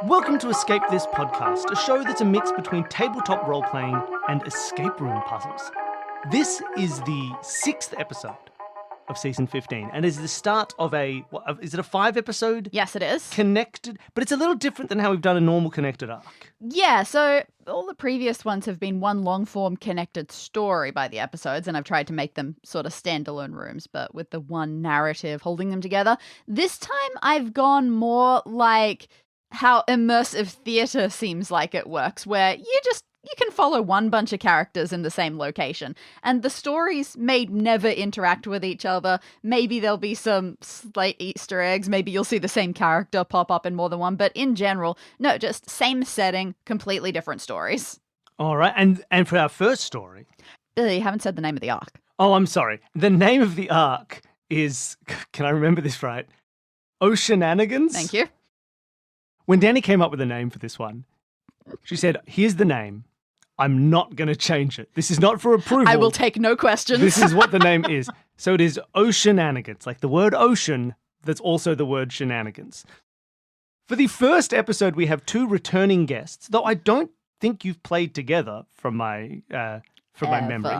Welcome to Escape This Podcast, a show that's a mix between tabletop role-playing and escape room puzzles. This is the 6th episode of Season 15, and is the start of is it a 5-episode? Yes, it is. Connected, but it's a little different than how we've done a normal connected arc. Yeah, so all the previous ones have been one long-form connected story by the episodes, and I've tried to make them sort of standalone rooms, but with the one narrative holding them together. This time I've gone more like how immersive theatre seems like it works, where you can follow one bunch of characters in the same location, and the stories may never interact with each other. Maybe there'll be some slight Easter eggs, maybe you'll see the same character pop up in more than one, but in general, no, just same setting, completely different stories. All right, and for our first story... Billy, you haven't said the name of the arc. Oh, I'm sorry. The name of the arc is, can I remember this right? Oceananigans? Thank you. When Danny came up with a name for this one, she said, here's the name. I'm not going to change it. This is not for approval. I will take no questions. This is what the name is. So it is Oceananigans, like the word ocean, that's also the word shenanigans. For the first episode, we have 2 returning guests, though I don't think you've played together from my memory.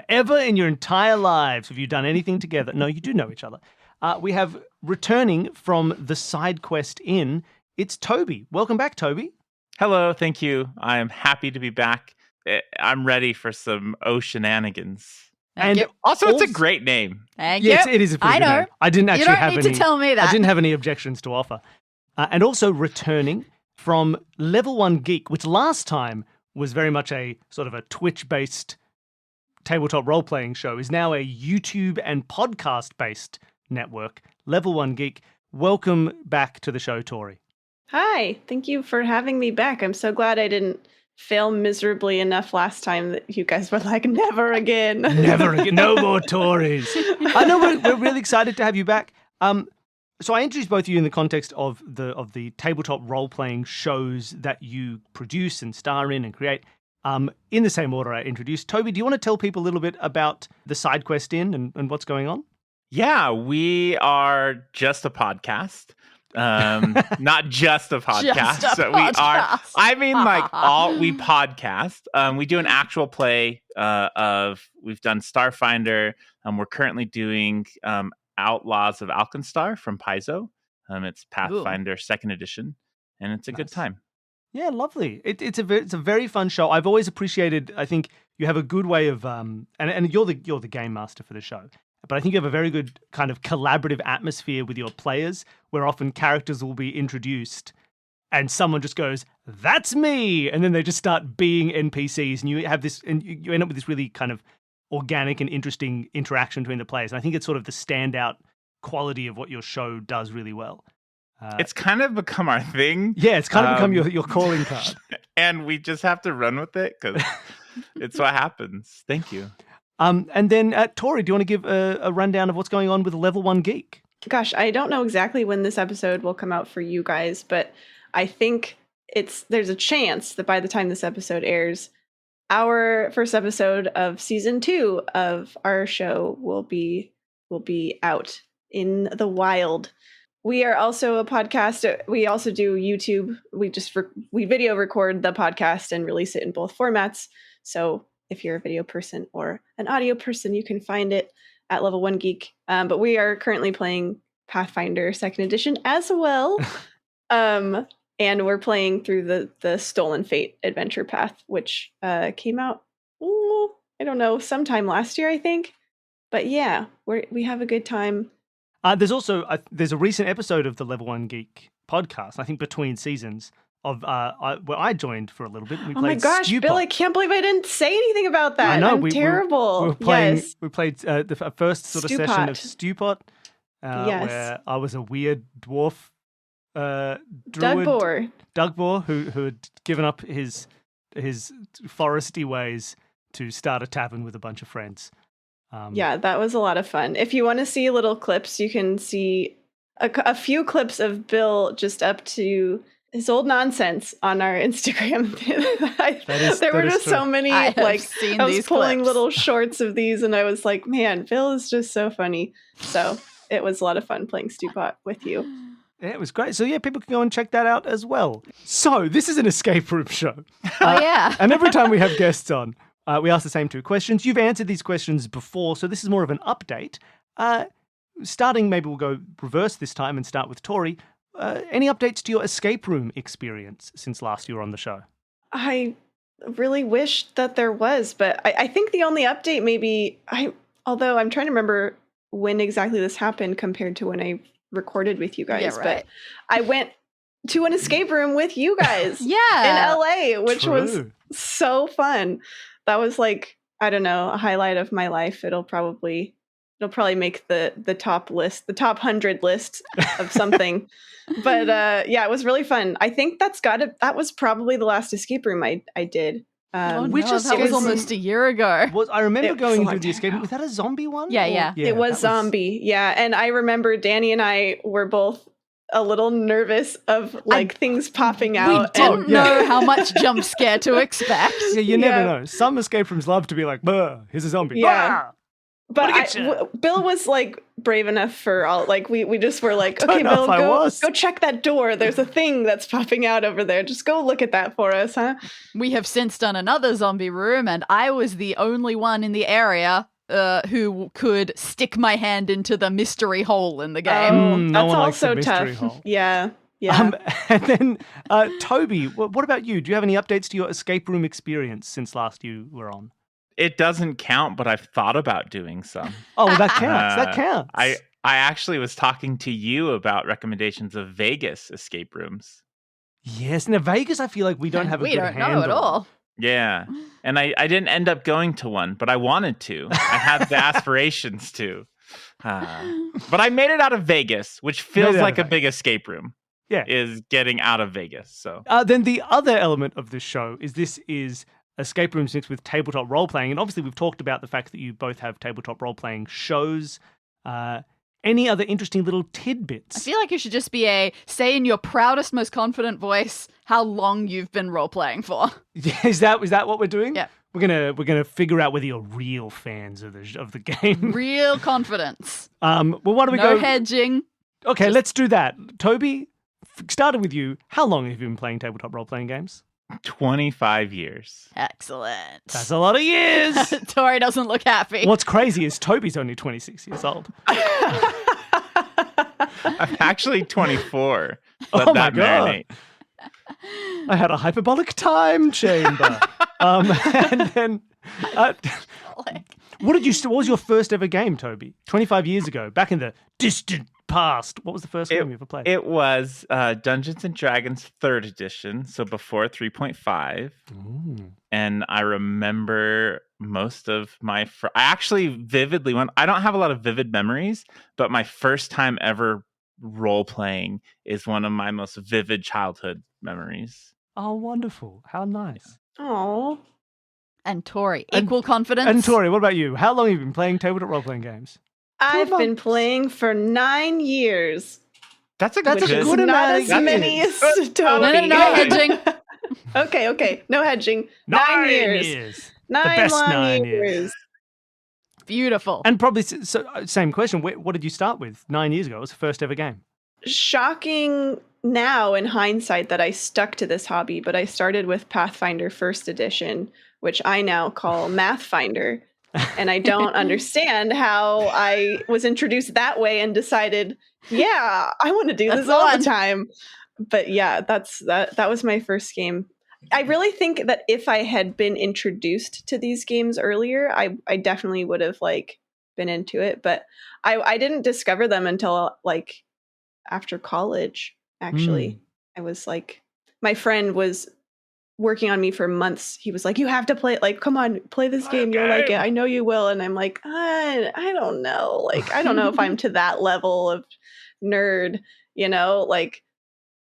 Ever in your entire lives have you done anything together? No, you do know each other. We have returning from the side quest inn, it's Toby. Welcome back, Toby. Hello, thank you. I am happy to be back. I'm ready for some Oceananigans. Thank you. Also, it's a great name. Thank you. Yes, it is a pretty good name. I didn't actually have any. You don't need to tell me that. I didn't have any objections to offer. And also returning from Level 1 Geek, which last time was very much a sort of a Twitch-based tabletop role-playing show, is now a YouTube and podcast-based network. Level 1 Geek. Welcome back to the show, Tori. Hi, thank you for having me back. I'm so glad I didn't fail miserably enough last time that you guys were like, never again. Never again. No more Tories. I know we're really excited to have you back. So I introduced both of you in the context of the tabletop role-playing shows that you produce and star in and create. In the same order I introduced. Toby, do you want to tell people a little bit about the side quest inn and what's going on? Yeah, we are just a podcast. Not just a podcast. We are. I mean, we podcast. We do an actual play we've done Starfinder. We're currently doing Outlaws of Alkenstar from Paizo. It's Pathfinder 2nd edition, and it's a good time. Yeah, lovely. It's a very fun show. I've always appreciated. I think you have a good way of and you're the game master for the show. But I think you have a very good kind of collaborative atmosphere with your players, where often characters will be introduced and someone just goes, "That's me," and then they just start being NPCs, and you have this, and you end up with this really kind of organic and interesting interaction between the players. And I think it's sort of the standout quality of what your show does really well. It's kind of become our thing. Yeah, it's kind of become your calling card. And we just have to run with it because it's what happens. Thank you. And then, Tori, do you want to give a rundown of what's going on with Level 1 Geek? Gosh, I don't know exactly when this episode will come out for you guys, but I think there's a chance that by the time this episode airs, our first episode of season 2 of our show will be out in the wild. We are also a podcast. We also do YouTube. We video record the podcast and release it in both formats. So if you're a video person or an audio person, you can find it at Level 1 Geek. But we are currently playing Pathfinder 2nd edition as well. And we're playing through the Stolen Fate adventure path, which came out, I don't know, sometime last year, I think. But yeah, we have a good time. There's also there's a recent episode of the Level 1 Geek podcast, I think between seasons, of where I joined for a little bit. We played my gosh, Stewpot. Bill, I can't believe I didn't say anything about that. I know, I'm terrible. We played the first sort of Stewpot. session of Stewpot, where I was a weird dwarf druid, Dugbor, who had given up his foresty ways to start a tavern with a bunch of friends. Yeah, that was a lot of fun. If you want to see little clips, you can see a few clips of Bill just up to his old nonsense on our Instagram. There were just so many, I was pulling clips. little shorts of these, and I was like, man, Bill is just so funny. So it was a lot of fun playing Stewpot with you. Yeah, it was great. So yeah, people can go and check that out as well. So this is an escape room show. Oh, yeah. And every time we have guests on, we ask the same 2 questions. You've answered these questions before, so this is more of an update. Starting, maybe we'll go reverse this time and start with Tori. Any updates to your escape room experience since last you were on the show? I really wish that there was, but I think the only update maybe, although I'm trying to remember when exactly this happened compared to when I recorded with you guys, Yeah, right. but I went to an escape room with you guys Yeah. in LA, which was True. so fun. That was like, I don't know, a highlight of my life. It'll probably make the top list, the top 100 list of something. But yeah, it was really fun. I think that was probably the last escape room I did. Which that escape was room- almost a year ago. I remember It was going a into long the escape time room. Was that a zombie one? Yeah, Or- yeah. It was that zombie. Yeah. And I remember Danny and I were both a little nervous of like things popping out. We don't and know how much jump scare to expect. Yeah, you never Yeah. know. Some escape rooms love to be like, here's a zombie. Yeah. Bah! But Wanna get ya? Bill was like brave enough for all, like we just were like, Don't okay, know Bill, if I was. go check that door. There's a thing that's popping out over there. Just go look at that for us, huh? We have since done another zombie room, and I was the only one in the area who could stick my hand into the mystery hole in the game. Oh, no that's one likes the also mystery tough. hole. Yeah. Yeah. And then, Toby, what about you? Do you have any updates to your escape room experience since last you were on? It doesn't count, but I've thought about doing some. Oh, well, that counts. That counts. I actually was talking to you about recommendations of Vegas escape rooms. Yes. Now, Vegas, I feel like we don't have a we good don't handle know at all. Yeah. And I didn't end up going to one, but I wanted to. I had the aspirations to. But I made it out of Vegas, which feels like a big escape room. Yeah. Is getting out of Vegas. So Then the other element of this show is escape rooms mixed with tabletop role-playing. And obviously we've talked about the fact that you both have tabletop role-playing shows. Any other interesting little tidbits? I feel like you should just say in your proudest, most confident voice how long you've been role playing for. Is that what we're doing? Yeah. We're gonna figure out whether you're real fans of the game. Real confidence. Well, why don't we No go? hedging. Okay, let's do that. Toby, started with you. How long have you been playing tabletop role-playing games? 25 years. Excellent. That's a lot of years. Tori doesn't look happy. What's crazy is Toby's only 26 years old. I'm actually 24. Let Oh my that God. marinate. I had a hyperbolic time chamber. And then, what was your first ever game, Toby? 25 years ago, back in the distant past. What was the first game you ever played? It was Dungeons and Dragons 3rd edition, so before 3.5. Ooh. And I remember most of my I actually vividly went. I don't have a lot of vivid memories, but my first time ever role playing is one of my most vivid childhood memories. Oh, wonderful. How nice. Oh. And Tori, equal confidence. And Tori, what about you? How long have you been playing tabletop role-playing games? I've been months. playing for 9 years. That's a That's good, a Which good is not amount as of many years. as Toby. No hedging. Okay. No hedging. 9 years. 9 best long 9 years. years. Beautiful. And probably, same question, what did you start with 9 years ago? It was the first ever game. Shocking now in hindsight that I stuck to this hobby, but I started with Pathfinder 1st edition, which I now call Mathfinder. And I don't understand how I was introduced that way and decided, yeah, I want to do That's this the all one. the time. But yeah, that was my first game. I really think that if I had been introduced to these games earlier, I definitely would have like been into it. But I didn't discover them until like after college, actually. I was like, my friend was working on me for months. He was like, you have to play it. Like, come on, play this game. You'll like it. I know you will. And I'm like, I don't know. Like, I don't know if I'm to that level of nerd, like,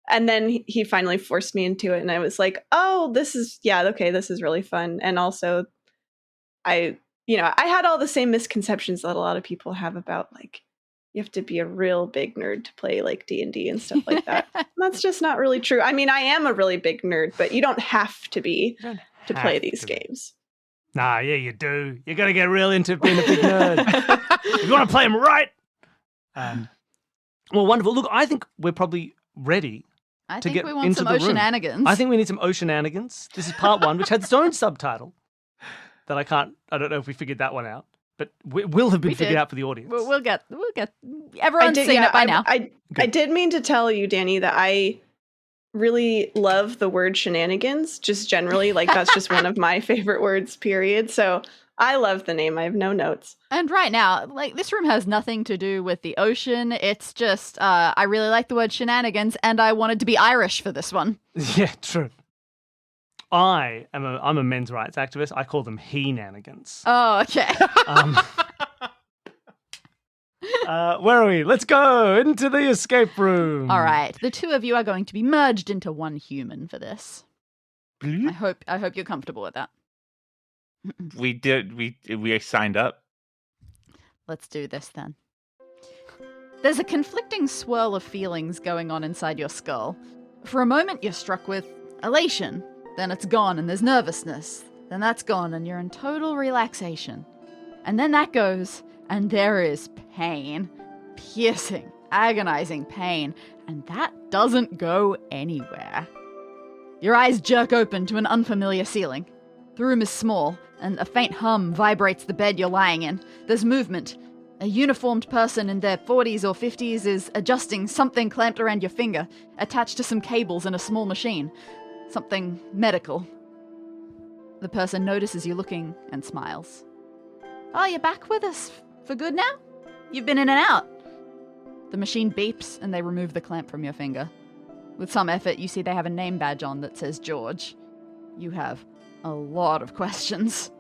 and then he finally forced me into it. And I was like, oh, this is really fun. And also I had all the same misconceptions that a lot of people have about like, you have to be a real big nerd to play like D&D and stuff like that. That's just not really true. I mean, I am a really big nerd, but you don't have to be to play these games. Nah, yeah, you do. You got to get real into being a big nerd. You want to play them right. Well, wonderful. Look, I think we're probably ready. I to think get we want into some the room. Oceananigans. I think we need some Oceananigans. This is part 1, which had its own subtitle that I don't know if we figured that one out, but will have been figured out for the audience. We'll get. Everyone's seen it by now. I did mean to tell you, Danny, that I really love the word shenanigans, just generally. Like, that's just one of my favorite words, period. So I love the name. I have no notes. And right now, like, this room has nothing to do with the ocean. It's just, I really like the word shenanigans, and I wanted to be Irish for this one. Yeah, true. I'm a men's rights activist. I call them he-nanigans. Oh, okay. Where are we? Let's go into the escape room. All right. The two of you are going to be merged into one human for this. I hope you're comfortable with that. We did. We signed up. Let's do this then. There's a conflicting swirl of feelings going on inside your skull. For a moment, you're struck with elation. Then it's gone and there's nervousness. Then that's gone and you're in total relaxation. And then that goes and there is pain. Piercing, agonizing pain. And that doesn't go anywhere. Your eyes jerk open to an unfamiliar ceiling. The room is small, and a faint hum vibrates the bed you're lying in. There's movement. A uniformed person in their 40s or 50s is adjusting something clamped around your finger, attached to some cables in a small machine. Something medical. The person notices you looking and smiles. Oh, you're back with us for good now? You've been in and out. The machine beeps and they remove the clamp from your finger. With some effort, you see they have a name badge on that says George. You have a lot of questions.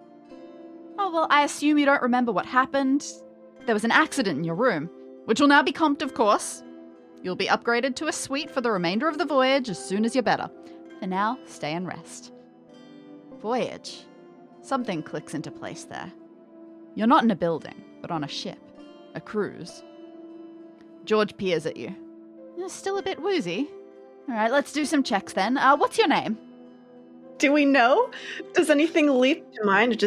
Oh, well, I assume you don't remember what happened. There was an accident in your room, which will now be comped, of course. You'll be upgraded to a suite for the remainder of the voyage as soon as you're better. For now, stay and rest. Voyage. Something clicks into place there. You're not in a building, but on a ship. A cruise. George peers at you. You're still a bit woozy. All right, let's do some checks then. What's your name? Do we know? Does anything leap to mind?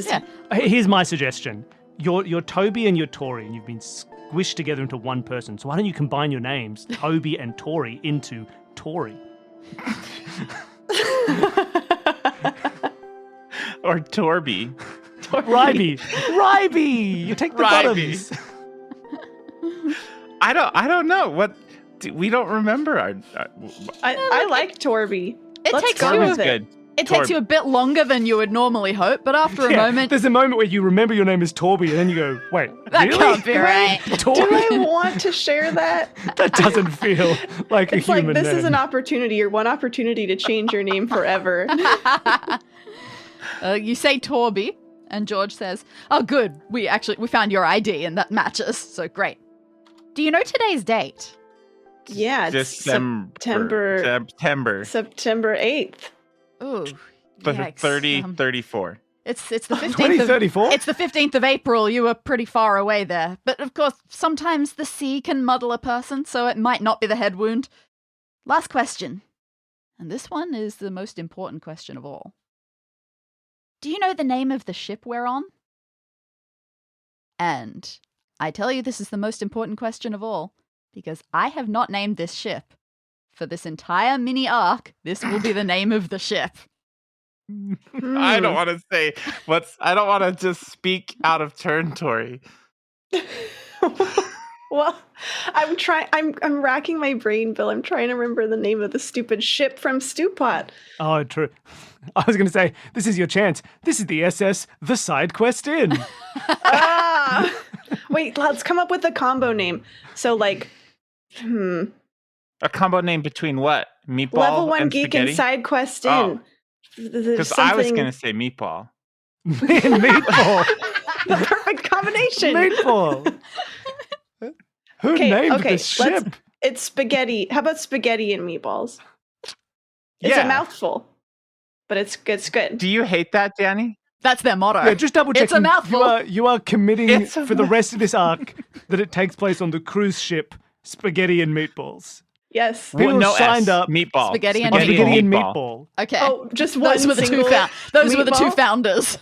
Here's my suggestion. You're Toby and you're Tori, and you've been squished together into one person. So why don't you combine your names, Toby and Tori, into Tori? Or Torby. Ryby! You take the bottoms. I don't know. What we don't remember our I like Torby. It takes you a bit longer than you would normally hope, but after a moment... There's a moment where you remember your name is Torby, and then you go, wait, that really? Can't be right. Torby? Do I want to share that? That doesn't feel like it's a human this name. is an opportunity, or one opportunity to change your name forever. You say Torby, and George says, oh, good, we found your ID, and that matches, so great. Do you know today's date? Yeah, it's September 8th. Ooh, but 34. It's the 15th. 2034? It's the 15th of April. You were pretty far away there. But of course, sometimes the sea can muddle a person, so it might not be the head wound. Last question. And this one is the most important question of all. Do you know the name of the ship we're on? And I tell you this is the most important question of all, because I have not named this ship. For this entire mini arc, this will be the name of the ship. I don't want to say I don't want to just speak out of turn, Tori. Well, I'm racking my brain, Bill. I'm trying to remember the name of the stupid ship from Stewpot. Oh, true. I was going to say, this is your chance. This is the SS, the side quest in. Wait, let's come up with a combo name. So, like, A combo name between what? Meatball Level 1 and Geek spaghetti? and Side Quest in. Because I was going to say meatball. Meatball. The perfect combination. Meatball. Who named this ship? It's spaghetti. How about spaghetti and meatballs? It's a mouthful, but it's good. Do you hate that, Danny? That's their motto. Yeah, just double checking. It's a mouthful. You are committing for the rest of this arc that it takes place on the cruise ship Spaghetti and Meatballs. Yes. People signed up. Meatball. Spaghetti and meatball. Okay. Oh, just one. Those were the two founders.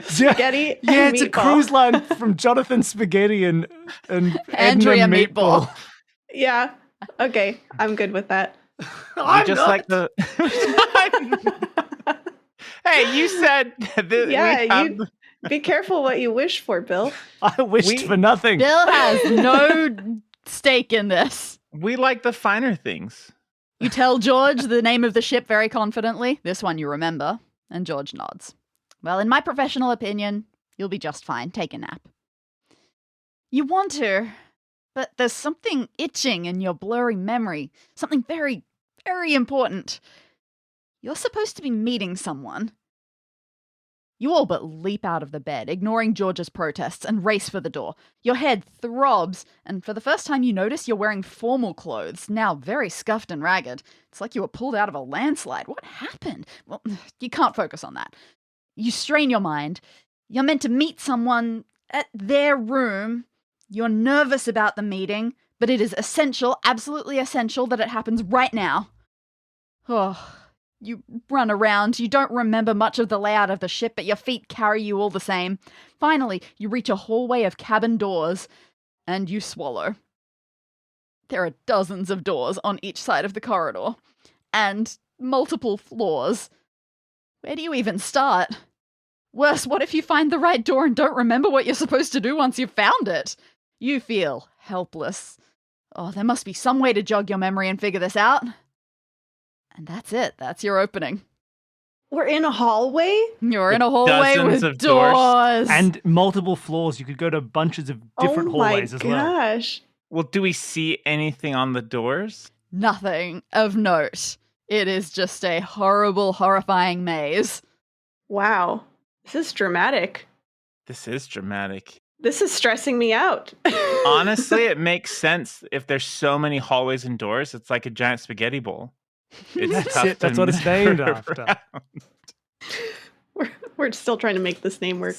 Spaghetti. Yeah, and it's meatball. a cruise line from Jonathan Spaghetti and Andrea Edna Meatball. Yeah. Okay. I'm good with that. I'm just not. like the. Hey, you said that Yeah, be careful what you wish for, Bill. I wished for nothing. Bill has no stake in this. We like the finer things. You tell George the name of the ship very confidently. This one you remember. And George nods. Well, in my professional opinion, you'll be just fine. Take a nap. You want to, but there's something itching in your blurry memory. Something very, very important. You're supposed to be meeting someone. You all but leap out of the bed, ignoring George's protests, and race for the door. Your head throbs, and for the first time you notice you're wearing formal clothes, now very scuffed and ragged. It's like you were pulled out of a landslide. What happened? Well, you can't focus on that. You strain your mind. You're meant to meet someone at their room. You're nervous about the meeting, but it is essential, absolutely essential, that it happens right now. Oh, you run around. You don't remember much of the layout of the ship, but your feet carry you all the same. Finally, you reach a hallway of cabin doors, and you swallow. There are dozens of doors on each side of the corridor, and multiple floors. Where do you even start? Worse, what if you find the right door and don't remember what you're supposed to do once you've found it? You feel helpless. Oh, there must be some way to jog your memory and figure this out. And that's it. That's your opening. We're in a hallway? You're in a hallway dozens with of doors. And multiple floors. You could go to bunches of different hallways as well. Oh my gosh. Well, do we see anything on the doors? Nothing of note. It is just a horrible, horrifying maze. Wow. This is dramatic. This is dramatic. This is stressing me out. Honestly, it makes sense if there's so many hallways and doors. It's like a giant spaghetti bowl. It's tough to That's what it's named move after. around. We're still trying to make this name work.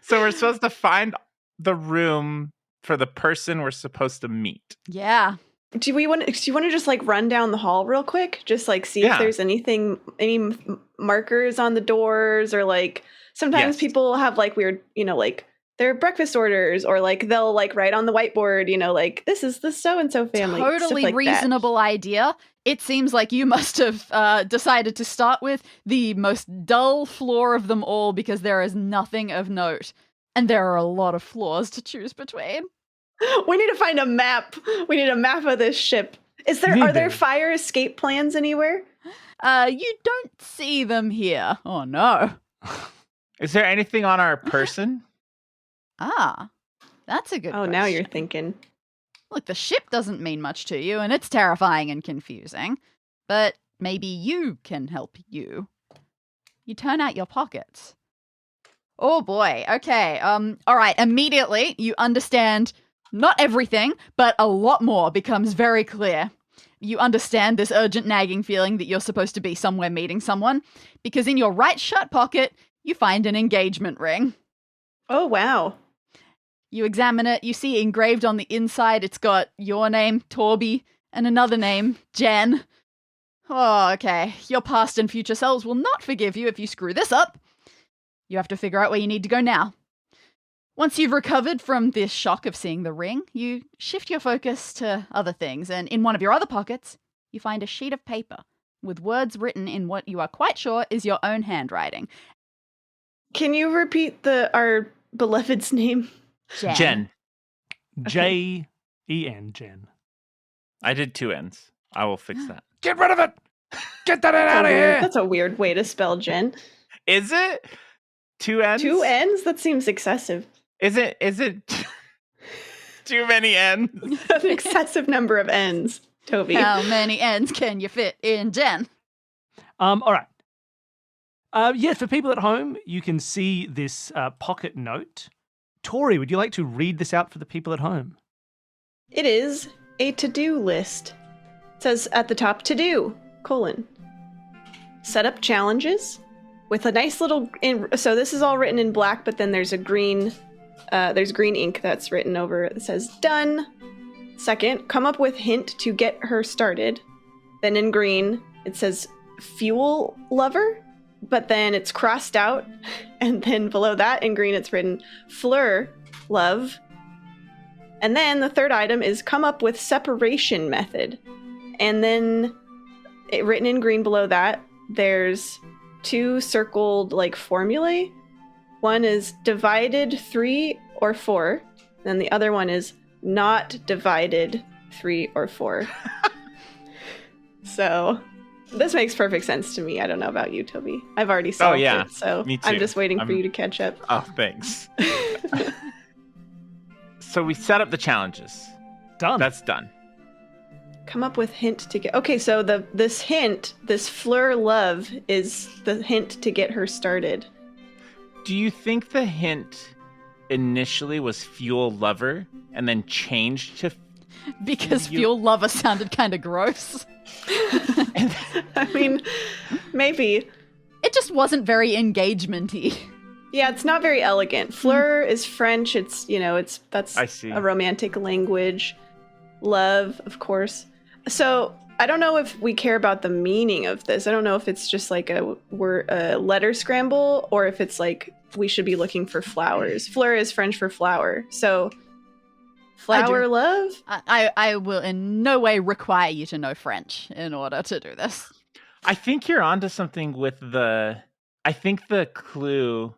So we're supposed to find the room for the person we're supposed to meet. Yeah. Do you want to just like run down the hall real quick? Just like see if there's any markers on the doors, or like sometimes people have like weird, like their breakfast orders, or like they'll like write on the whiteboard, like this is the so-and-so family. Totally like reasonable idea. It seems like you must have decided to start with the most dull floor of them all, because there is nothing of note. And there are a lot of floors to choose between. We need to find a map. We need a map of this ship. Are there fire escape plans anywhere? You don't see them here. Oh no. Is there anything on our person? Ah, that's a good question. Now you're thinking. Look, the ship doesn't mean much to you, and it's terrifying and confusing. But maybe you can help you. You turn out your pockets. Oh boy, okay. All right, immediately you understand not everything, but a lot more becomes very clear. You understand this urgent nagging feeling that you're supposed to be somewhere meeting someone, because in your right shirt pocket, you find an engagement ring. Oh, wow. You examine it, you see engraved on the inside, it's got your name, Toby, and another name, Jen. Oh, okay. Your past and future selves will not forgive you if you screw this up. You have to figure out where you need to go now. Once you've recovered from this shock of seeing the ring, you shift your focus to other things, and in one of your other pockets, you find a sheet of paper with words written in what you are quite sure is your own handwriting. Can you repeat our beloved's name? Jen. Jen. Jen. I did 2 N's. I will fix that. Get rid of it! Get that out of here! That's a weird way to spell Jen. Is it? 2 N's? 2 N's? That seems excessive. Is it too many N's? An excessive number of N's, Toby. How many N's can you fit in Jen? All right. For people at home, you can see this pocket note. Tori, would you like to read this out for the people at home? It is a to-do list. It says at the top, to do, : set up challenges with a nice little, so this is all written in black, but then there's green ink that's written over it that says done. Second, come up with hint to get her started. Then in green, it says fuel lover, but then it's crossed out. And then below that in green, it's written fleur love. And then the third item is come up with separation method. And then written in green below that, there's 2 circled like formulae. One is divided 3 or 4. And the other one is not divided 3 or 4. So this makes perfect sense to me. I don't know about you, Toby. I've already solved it, so me too. I'm just waiting for you to catch up. Oh, thanks. So we set up the challenges. Done. That's done. Come up with hint to get... Okay, so this hint, this Fleur Love, is the hint to get her started. Do you think the hint initially was Fuel Lover and then changed to... Because Fuel Lover sounded kind of gross. I mean, maybe. It just wasn't very engagement-y. Yeah, it's not very elegant. Fleur is French. It's, that's I see. A romantic language. Love, of course. So I don't know if we care about the meaning of this. I don't know if it's just like a letter scramble or if it's like we should be looking for flowers. Fleur is French for flower. So flower love? I will in no way require you to know French in order to do this. I think you're onto something with I think the clue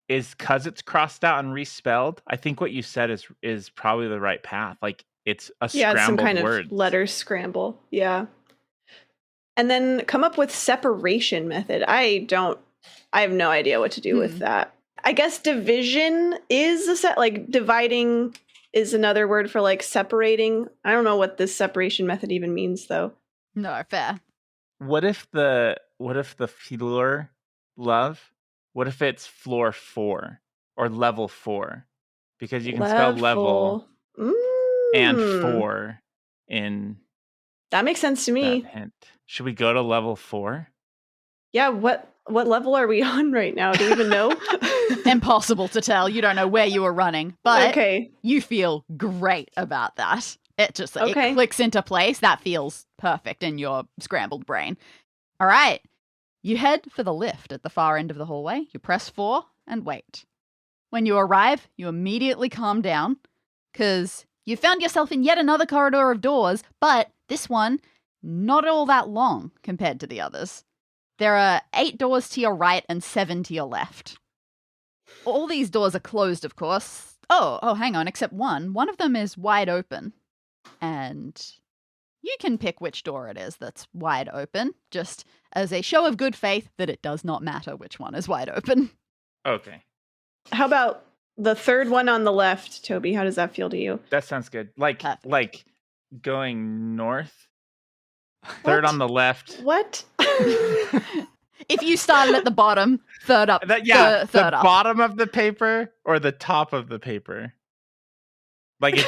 is because it's crossed out and respelled. I think what you said is probably the right path. Like it's a scrambled it's some kind word. of letter scramble. Yeah. And then come up with separation method. I have no idea what to do with that. I guess division is dividing is another word for like separating. I don't know what this separation method even means though. No, fair. What if the Fleur Love? What if it's floor 4 or level 4? Because you can spell level and 4 in. That makes sense to me. That hint. Should we go to level 4? Yeah. What level are we on right now? Do you even know? Impossible to tell. You don't know where you were running, but okay. You feel great about that. It just it clicks into place. That feels perfect in your scrambled brain. All right. You head for the lift at the far end of the hallway. You press 4 and wait. When you arrive, you immediately calm down because you found yourself in yet another corridor of doors, but this one, not all that long compared to the others. There are 8 doors to your right and 7 to your left. All these doors are closed, of course. Oh, hang on, except one. One of them is wide open. And you can pick which door it is that's wide open, just as a show of good faith that it does not matter which one is wide open. Okay. How about the third one on the left, Toby? How does that feel to you? That sounds good. Like going north. What? Third on the left. What? If you started at the bottom, third up. Third the up. Bottom of the paper or the top of the paper. Like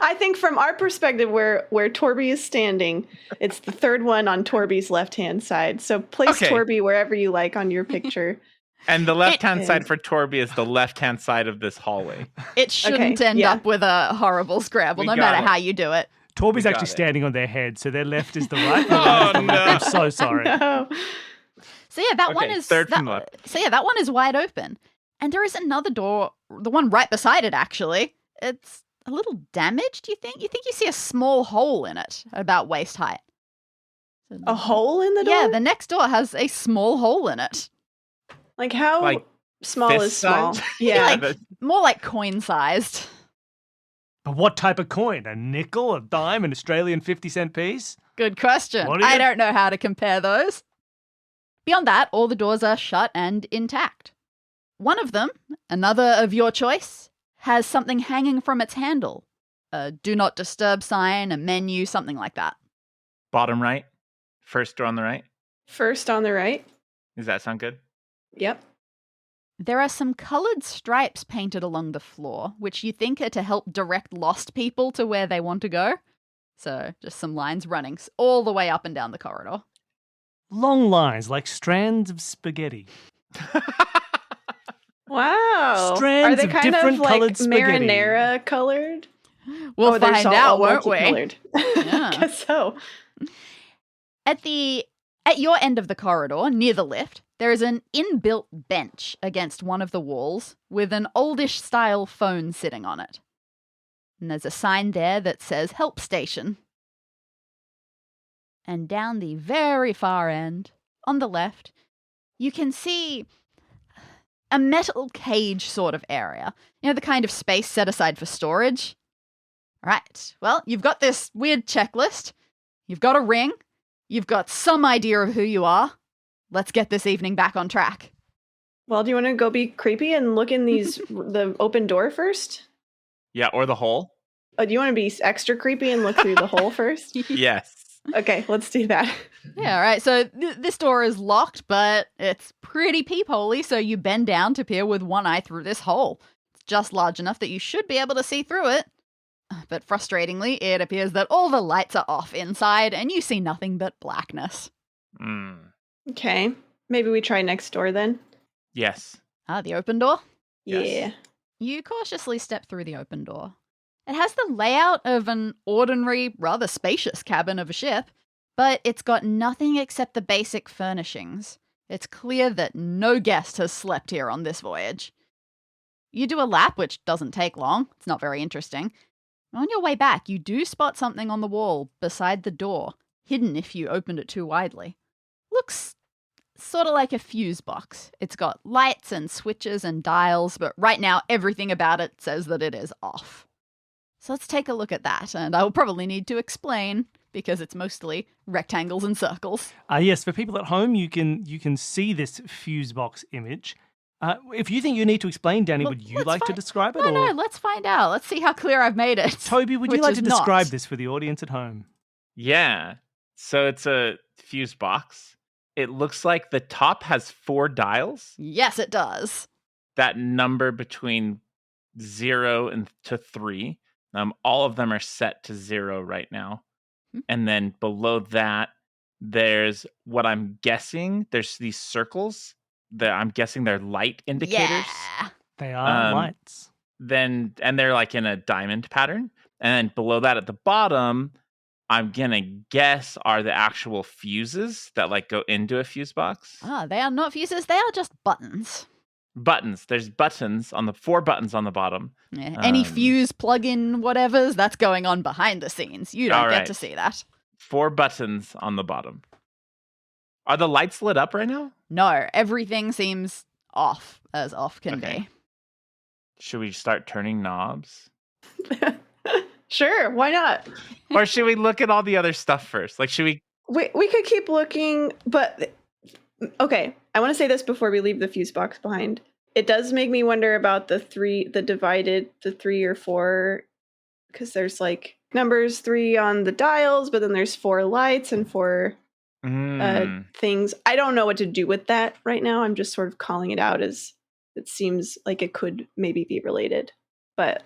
I think from our perspective where Torby is standing, it's the third one on Torby's left-hand side. So place Torby wherever you like on your picture. And the left-hand side for Torby is the left-hand side of this hallway. It shouldn't end up with a horrible scramble, no matter how you do it. Torby's actually standing on their head, so their left is the right. Oh, no. I'm so sorry. No. So yeah, that one is third from left. So yeah, that one is wide open. And there is another door, the one right beside it actually. It's a little damaged, you think? You think you see a small hole in it, about waist height. A hole in the door? Yeah, the next door has a small hole in it. Like how small is small? Size? Yeah. More like coin-sized. But what type of coin? A nickel, a dime, an Australian 50-cent piece? Good question. I don't know how to compare those. Beyond that, all the doors are shut and intact. One of them, another of your choice, has something hanging from its handle. A do not disturb sign, a menu, something like that. Bottom right. First door on the right. First on the right. Does that sound good? Yep. There are some coloured stripes painted along the floor, which you think are to help direct lost people to where they want to go. So just some lines running all the way up and down the corridor. Long lines like strands of spaghetti. Wow. Strands Are they of kind different of like coloured spaghetti. marinara colored? We'll find out, won't we? Yeah. I guess so. At your end of the corridor, near the lift, there is an inbuilt bench against one of the walls with an oldish style phone sitting on it. And there's a sign there that says Help Station. And down the very far end, on the left, you can see a metal cage sort of area. You know, the kind of space set aside for storage? Right. Well, you've got this weird checklist. You've got a ring. You've got some idea of who you are. Let's get this evening back on track. Well, do you want to go be creepy and look in the open door first? Yeah, or the hole. Oh, do you want to be extra creepy and look through the hole first? Yes. Okay, let's do that. Yeah, all right. So this door is locked, but it's pretty peepholey, so you bend down to peer with one eye through this hole. It's just large enough that you should be able to see through it. But frustratingly, it appears that all the lights are off inside, and you see nothing but blackness. Okay, maybe we try next door then. Yes. The open door? Yes. Yeah. You cautiously step through the open door. It has the layout of an ordinary, rather spacious cabin of a ship, but it's got nothing except the basic furnishings. It's clear that no guest has slept here on this voyage. You do a lap, which doesn't take long. It's not very interesting. On your way back, you do spot something on the wall beside the door, hidden if you opened it too widely. Looks sort of like a fuse box. It's got lights and switches and dials, but right now everything about it says that it is off. So let's take a look at that, and I will probably need to explain because it's mostly rectangles and circles. Yes, for people at home, you can see this fuse box image. If you think you need to explain, Danny, would you like to describe it? No, let's find out. Let's see how clear I've made it. Toby, would you like to describe this for the audience at home? Yeah. So it's a fuse box. It looks like the top has 4 dials. Yes, it does. That number between 0 and to 3. All of them are set to 0 right now. And then below that, there's what I'm guessing. There's these circles that I'm guessing they're light indicators. Yeah. They are lights. And they're like in a diamond pattern. And then below that at the bottom, I'm gonna guess are the actual fuses that like go into a fuse box. They are not fuses. They are just buttons. Buttons. There's buttons on the 4 buttons on the bottom. Yeah. Any fuse plug-in whatevers, that's going on behind the scenes. You don't get to see that. 4 buttons on the bottom. Are the lights lit up right now? No, everything seems off, as off can be. Should we start turning knobs? Sure, why not? Or should we look at all the other stuff first? Like, should we? We could keep looking, but okay. I want to say this before we leave the fuse box behind. It does make me wonder about the 3 or 4, because there's like numbers 3 on the dials, but then there's 4 lights and 4 things. I don't know what to do with that right now. I'm just sort of calling it out as it seems like it could maybe be related. But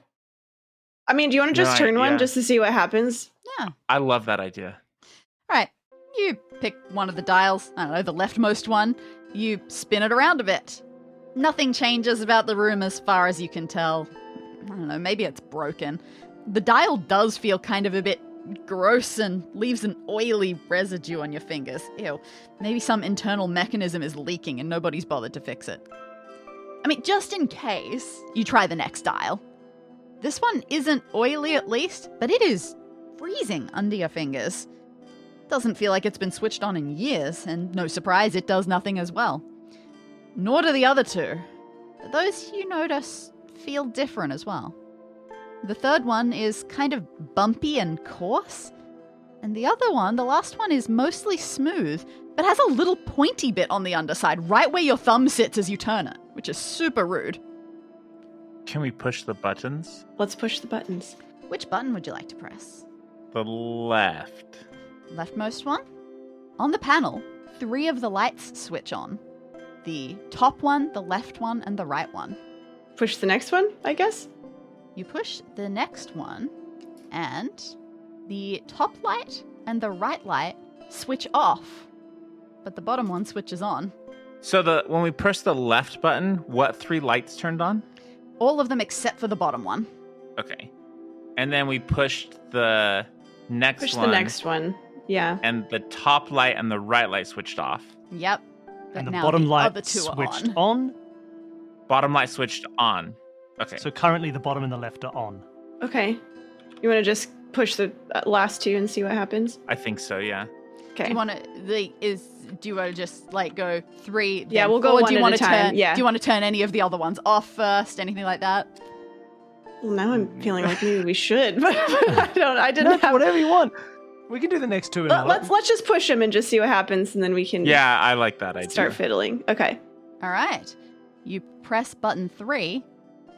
I mean, do you want to just turn one just to see what happens? Yeah. I love that idea. All right. You pick one of the dials, I don't know, the leftmost one. You spin it around a bit. Nothing changes about the room as far as you can tell. I don't know, maybe it's broken. The dial does feel kind of a bit gross and leaves an oily residue on your fingers. Ew. Maybe some internal mechanism is leaking and nobody's bothered to fix it. I mean, just in case, you try the next dial. This one isn't oily at least, but it is freezing under your fingers. Doesn't feel like it's been switched on in years, and no surprise, it does nothing as well. Nor do the other 2. But those you notice feel different as well. The third one is kind of bumpy and coarse, and the other one, the last one, is mostly smooth, but has a little pointy bit on the underside, right where your thumb sits as you turn it, which is super rude. Can we push the buttons? Let's push the buttons. Which button would you like to press? The left. Leftmost one? On the panel, 3 of the lights switch on. The top one, the left one, and the right one. Push the next one, I guess? You push the next one, and the top light and the right light switch off, but the bottom one switches on. So when we push the left button, what 3 lights turned on? All of them except for the bottom one. Okay. And then we pushed the next one. Push the next one. Yeah. And the top light and the right light switched off. Yep. But And the now bottom the light other 2 are switched on. Bottom light switched on. Okay. So currently the bottom and the left are on. Okay. You want to just push the last two and see what happens? I think so, yeah. Okay. Do you want to just like go 3? Yeah, then we'll go 4? one Do you at want a to time, turn? yeah. Do you want to turn any of the other ones off first? Anything like that? Well, now I'm feeling like maybe we should, but I didn't have... Whatever you want. We can do the next two in order. Let's just push them and just see what happens, and then we can Yeah, I like that idea. start fiddling. Okay. All right. You press button 3,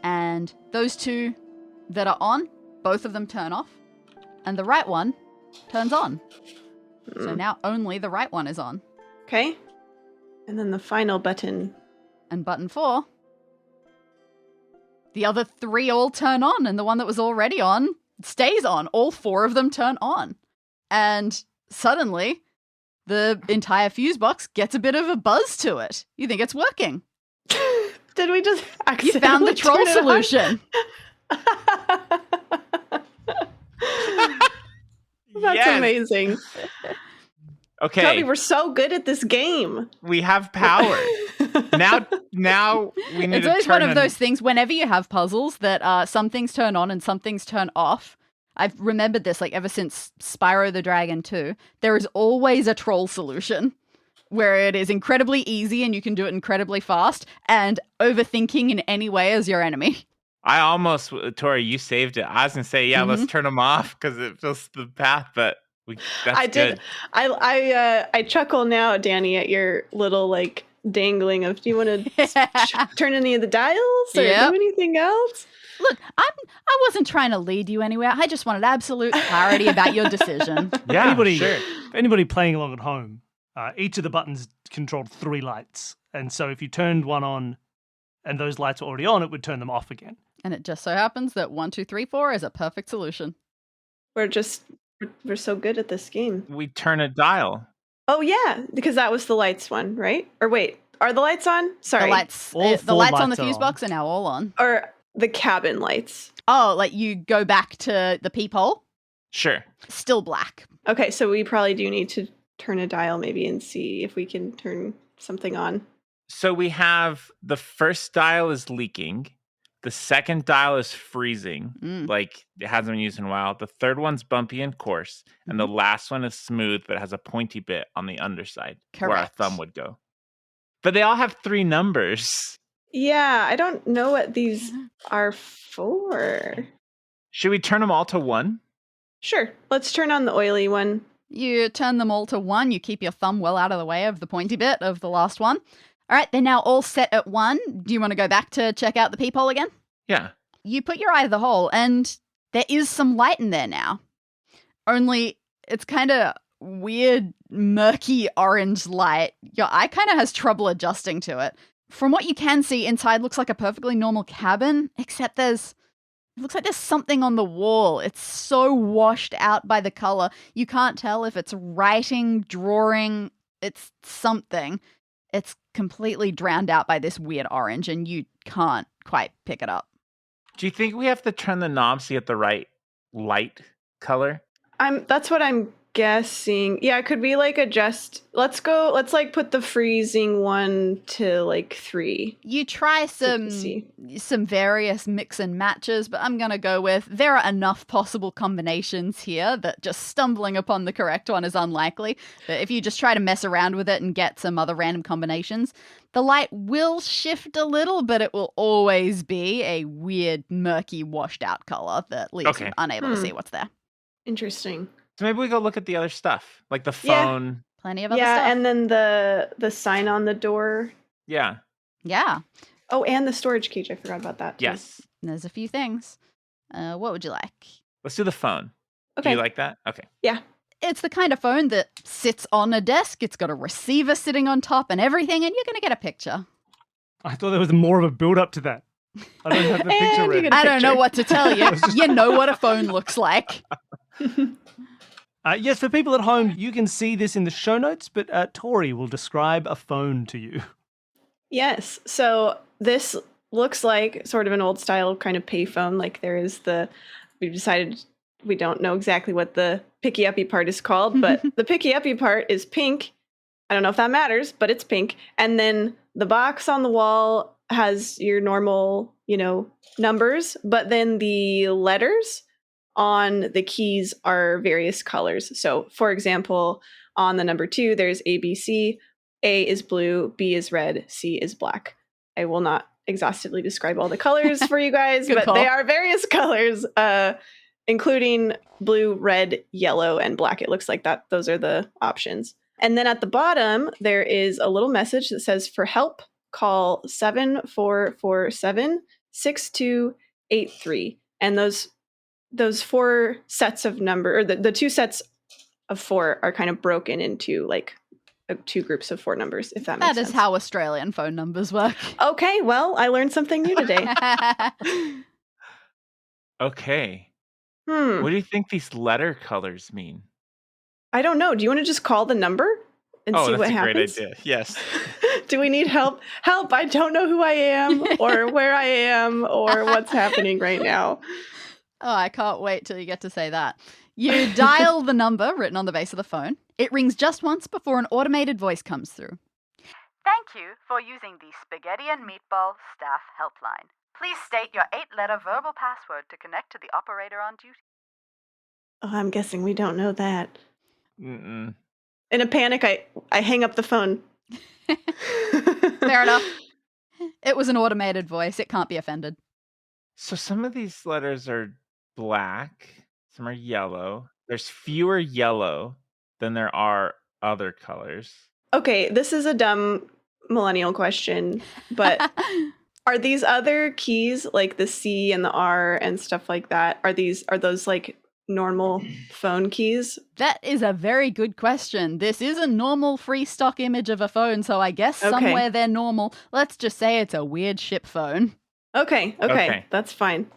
and those two that are on, both of them turn off, and the right one turns on. So now only the right one is on. Okay. And then the final button. And button 4, the other 3 all turn on, and the one that was already on stays on. All 4 of them turn on. And suddenly, the entire fuse box gets a bit of a buzz to it. You think it's working. Did we just You found the accidentally troll turn it on? solution. That's Yes. amazing. Okay, Toby, we're so good at this game. we have power. now we need It's to always turn one of those things, whenever you have puzzles, that some things turn on and some things turn off. I've remembered this, like, ever since Spyro the Dragon 2. There is always a troll solution where it is incredibly easy and you can do it incredibly fast, and overthinking in any way is your enemy. I almost, Tori, you saved it. I was going to say, yeah, let's turn them off because it fills the path, but that's I good. did. I chuckle now, Danny, at your little like dangling of. Do you want to turn any of the dials or Yep. do anything else? Look, I wasn't trying to lead you anywhere. I just wanted absolute clarity about your decision. Yeah, sure. Anybody playing along at home, each of the buttons controlled 3 lights. And so if you turned one on and those lights were already on, it would turn them off again. And it just so happens that 1, 2, 3, 4 is a perfect solution. We're so good at this game. We turn a dial. Oh yeah, because that was the lights one, right? Or wait, are the lights on? Sorry. The lights, All the 4 lights on the lights are fuse on. box are now all on. Or the cabin lights. Oh, like you go back to the peephole, Sure. still black. Okay, so we probably do need to turn a dial maybe and see if we can turn something on. So we have the first dial is leaking. The second dial is freezing. Like it hasn't been used in a while. The third one's bumpy and coarse. And the last one is smooth, but it has a pointy bit on the underside where our Correct. thumb would go. But they all have 3 numbers. Yeah, I don't know what these are for. Should we turn them all to 1? Sure, let's turn on the oily one. You turn them all to 1. You keep your thumb well out of the way of the pointy bit of the last one. All right, they're now all set at 1. Do you want to go back to check out the peephole again? Yeah. You put your eye to the hole, and there is some light in there now. Only it's kind of weird, murky orange light. Your eye kind of has trouble adjusting to it. From what you can see, inside looks like a perfectly normal cabin, except it looks like there's something on the wall. It's so washed out by the color. You can't tell if it's writing, drawing, it's something. It's completely drowned out by this weird orange, and you can't quite pick it up. Do you think we have to turn the knobs to get the right light color? That's what I'm guessing. Yeah, could we like adjust? Let's like put the freezing one to like 3. You try some various mix and matches, but I'm going to go with there are enough possible combinations here that just stumbling upon the correct one is unlikely. But if you just try to mess around with it and get some other random combinations, the light will shift a little, but it will always be a weird, murky, washed out color that leaves you unable to see what's there. Interesting. So maybe we go look at the other stuff, like the phone. Plenty of other stuff. Yeah, and then the sign on the door. Yeah. Yeah. Oh, and the storage cage. I forgot about that too. Yes. There's a few things. What would you like? Let's do the phone. Okay. Do you like that? Okay. Yeah. It's the kind of phone that sits on a desk. It's got a receiver sitting on top and everything, and you're going to get a picture. I thought there was more of a build up to that. I don't have the picture And you ready. get a I don't know picture. what to tell you. You know what a phone looks like. Yes, for people at home, you can see this in the show notes, but Tori will describe a phone to you. Yes. So this looks like sort of an old style kind of payphone. Like there is we've decided we don't know exactly what the picky uppy part is called, but the picky uppy part is pink. I don't know if that matters, but it's pink. And then the box on the wall has your normal, numbers, but then the letters on the keys are various colors. So, for example, on the number 2, there's ABC. A is blue, B is red, C is black. I will not exhaustively describe all the colors for you guys, but call. they are various colors, including blue, red, yellow, and black. It looks like that. Those are the options. And then at the bottom, there is a little message that says, for help, call 7447-6283. And those 4 sets of number, or the 2 sets of 4 are kind of broken into like 2 groups of 4 numbers, if that makes sense. That is how Australian phone numbers work. Okay, well, I learned something new today. Okay. What do you think these letter colors mean? I don't know. Do you want to just call the number and see what happens? Great idea. Yes. Do we need help? Help, I don't know who I am or where I am or what's happening right now. Oh, I can't wait till you get to say that. You dial the number written on the base of the phone. It rings just once before an automated voice comes through. Thank you for using the Spaghetti and Meatball Staff Helpline. Please state your 8-letter verbal password to connect to the operator on duty. Oh, I'm guessing we don't know that. Mm-mm. In a panic, I hang up the phone. Fair enough. It was an automated voice. It can't be offended. So some of these letters are black. Some are yellow. There's fewer yellow than there are other colors. Okay, this is a dumb millennial question, but are these other keys, like the C and the R and stuff like that, are those like normal phone keys? That is a very good question. This is a normal free stock image of a phone, so I guess somewhere they're normal. Let's just say it's a weird ship phone. Okay. That's fine.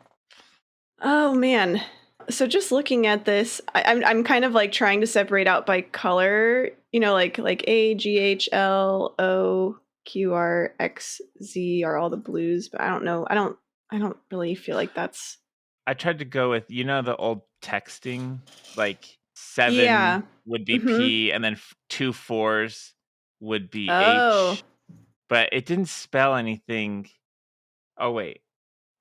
Oh, man. So just looking at this, I'm kind of like trying to separate out by color, like A, G, H, L, O, Q, R, X, Z are all the blues, but I don't know. I don't really feel like that's. I tried to go with, the old texting, like 7 would be P and then 2 4s would be H. But it didn't spell anything. Oh, wait.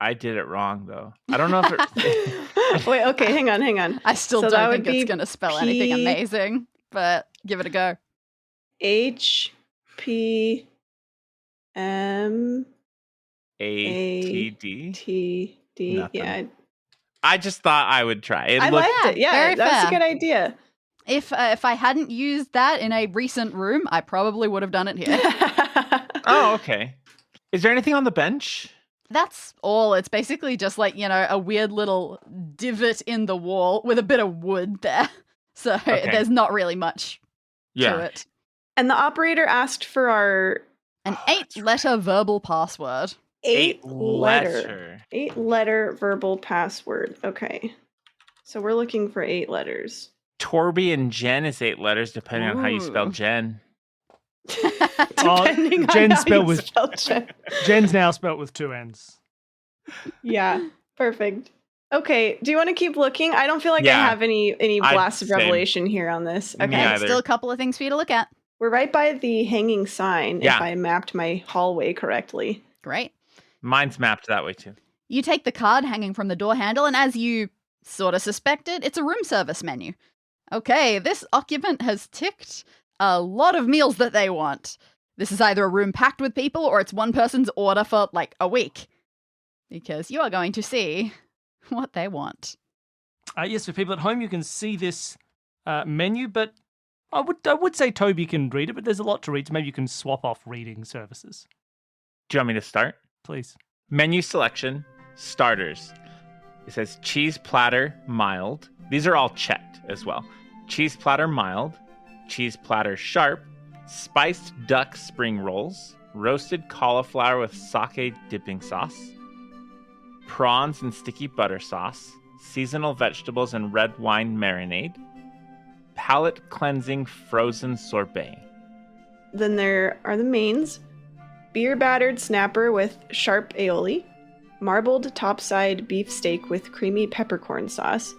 I did it wrong, though. I don't know if it... Wait, okay, hang on. I still don't think it's going to spell anything amazing, but give it a go. H, P, M, A, T, D. T, D. Nothing. Yeah. I just thought I would try. I liked it. Yeah, that's a good idea. If I hadn't used that in a recent room, I probably would have done it here. Oh, okay. Is there anything on the bench? That's all. It's basically just like, a weird little divot in the wall with a bit of wood there. So there's not really much to it. And the operator asked for an 8-letter verbal password. 8-letter verbal password. Okay. So we're looking for 8 letters. Toby and Jen is 8 letters, depending on how you spell Jen. Jen's spelled with Jen. Jen's now spelled with 2 N's. Yeah, perfect. Okay, do you want to keep looking? I don't feel like I have any blast of revelation here on this. Okay, still a couple of things for you to look at. We're right by the hanging sign, if I mapped my hallway correctly. Great. Mine's mapped that way too. You take the card hanging from the door handle, and as you sort of suspected, it's a room service menu. Okay, this occupant has ticked a lot of meals that they want. This is either a room packed with people or it's one person's order for like a week. Because you are going to see what they want. Yes, for people at home, you can see this menu, but I would say Toby can read it, but there's a lot to read, so maybe you can swap off reading services. Do you want me to start? Please. Menu selection, starters. It says cheese platter, mild. These are all checked as well. Cheese platter, mild. Cheese platter, sharp. Spiced duck spring rolls. Roasted cauliflower with sake dipping sauce. Prawns and sticky butter sauce. Seasonal vegetables and red wine marinade. Palate cleansing frozen sorbet. Then there are the mains. Beer battered snapper with sharp aioli. Marbled topside beef steak with creamy peppercorn sauce.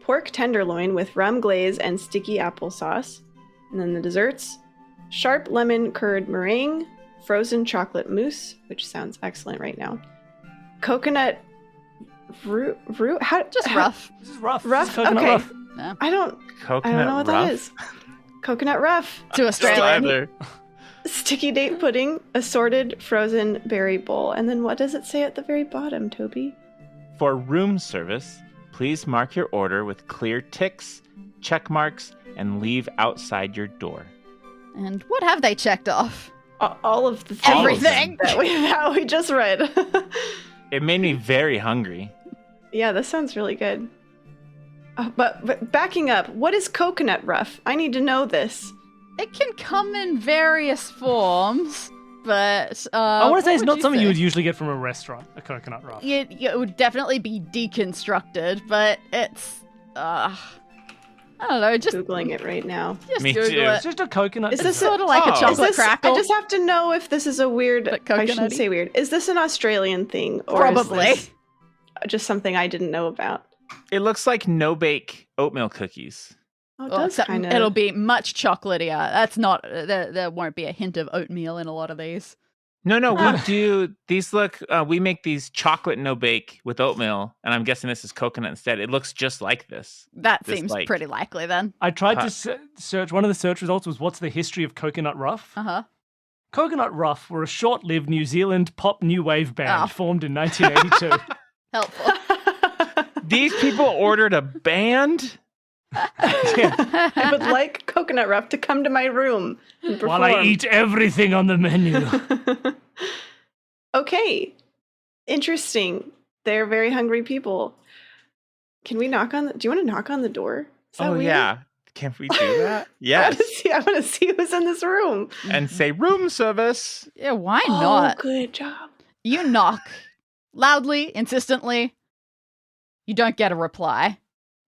Pork tenderloin with rum glaze and sticky applesauce. And then the desserts. Sharp lemon curd meringue. Frozen chocolate mousse, which sounds excellent right now. Coconut How? Just rough. This is rough. Rough? This is coconut Okay. rough. Yeah. I don't Coconut know what rough? that is. Coconut rough. To Australian. Either. Sticky date pudding, assorted frozen berry bowl. And then what does it say at the very bottom, Toby? For room service, please mark your order with clear ticks, check marks, and leave outside your door. And what have they checked off? All of the things Everything. that we just read. It made me very hungry. Yeah, this sounds really good. But backing up, what is coconut rough? I need to know this. It can come in various forms, but I want to say what it's would not you something say? you would usually get from a restaurant, a coconut rough. It would definitely be deconstructed, but it's I don't know, just Googling it right now. Me Google too. It's it. just a coconut. Is this Sort of like a Oh. chocolate crackle. I just have to know if this is a weird. But I shouldn't coconutty? say weird. Is this an Australian thing, or Probably. is this just something I didn't know about? It looks like no-bake oatmeal cookies. Oh, it Well, does except kind of. it'll be much chocolatier. That's not there won't be a hint of oatmeal in a lot of these. No, we do. These look, we make these chocolate no-bake with oatmeal, and I'm guessing this is coconut instead. It looks just like this. That Just seems like- pretty likely then. I tried to search. One of the search results was what's the history of coconut rough? Uh-huh. Coconut Rough were a short-lived New Zealand pop new wave band Oh. formed in 1982. Helpful. These people ordered a band? I would like coconut rough to come to my room and While I perform. eat everything on the menu. Okay, interesting. They're very hungry people. Can we knock on? Do you want to knock on the door? Is that Oh, weird? yeah. Can we do that? I Yes. want to see who's in this room. And say room service. Yeah, why not? Oh, good job. You knock loudly, insistently. You don't get a reply.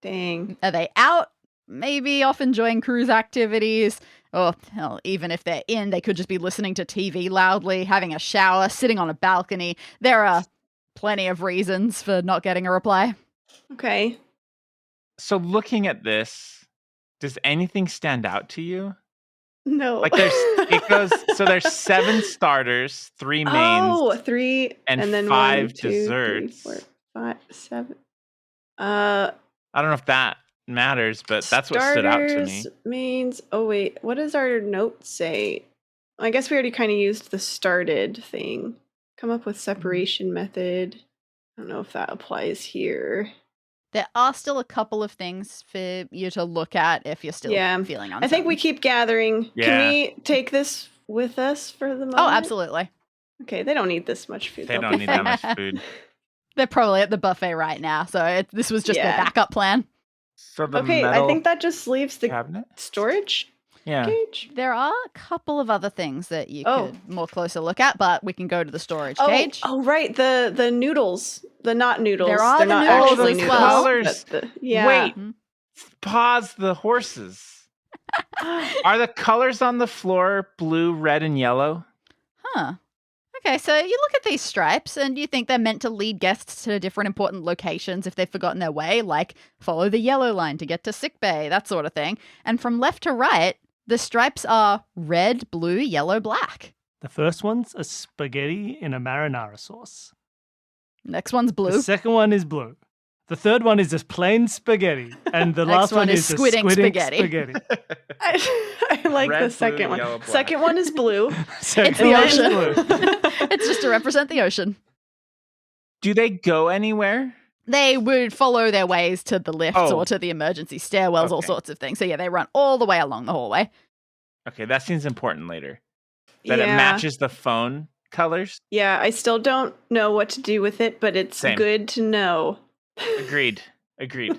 Dang. Are they out? Maybe off enjoying cruise activities. Or hell, even if they're in, they could just be listening to TV loudly, having a shower, sitting on a balcony. There are plenty of reasons for not getting a reply. Okay. So looking at this, does anything stand out to you? No. Like there's 7 starters, 3 mains. Oh, 3 and then 5 1, 2, 3, desserts. 4, 5, 7. I don't know if that matters, but that's what stood out to me. Starters, Mains. Oh wait, what does our note say? I guess we already kind of used the started thing. Come up with separation method. I don't know if that applies here. There are still a couple of things for you to look at if you're still feeling uncertain. I think we keep gathering. Yeah. Can we take this with us for the moment? Oh, absolutely. Okay, they don't need this much food. They They'll don't be need that fine. much food. They're probably at the buffet right now, so this was just their backup plan. So the Okay, I metal think that just leaves the cabinet? storage Yeah. cage. There are a couple of other things that you could more closer look at, but we can go to the storage cage. Oh, right, the noodles, the not noodles. There are They're the not noodles actually as noodles. well. Colors. but yeah. Wait. Mhm. Pause the horses. Are the colors on the floor blue, red, and yellow? Huh. Okay, so you look at these stripes and you think they're meant to lead guests to different important locations if they've forgotten their way, like follow the yellow line to get to sickbay, that sort of thing. And from left to right, the stripes are red, blue, yellow, black. The first one's a spaghetti in a marinara sauce. Next one's blue. The second one is blue. The third one is just plain spaghetti. And the Next last one one is is squid a ink squid ink spaghetti. spaghetti. I like Red, the blue, second one. yellow, black. Second one is blue. Second the one is ocean. blue. It's just to represent the ocean. Do they go anywhere? They would follow their ways to the lifts Oh. or to the emergency stairwells, all Okay. sorts of things. So yeah, they run all the way along the hallway. Okay, that seems important later. That it Yeah. matches the phone colors. Yeah, I still don't know what to do with it, but it's Same. good to know. Agreed. Okay,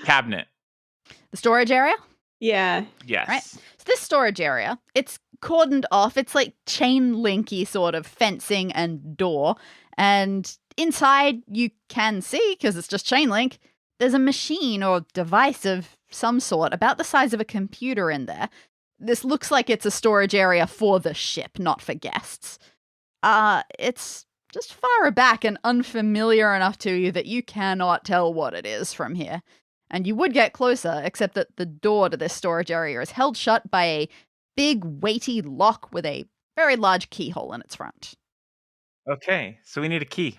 cabinet. The storage area. Yeah. Yes. Right. So this storage area, it's cordoned off. It's like chain linky sort of fencing and door. And inside you can see, because it's just chain link, there's a machine or device of some sort about the size of a computer in there. This looks like it's a storage area for the ship, not for guests. It's just far back and unfamiliar enough to you that you cannot tell what it is from here. And you would get closer, except that the door to this storage area is held shut by a big, weighty lock with a very large keyhole in its front. Okay, so we need a key.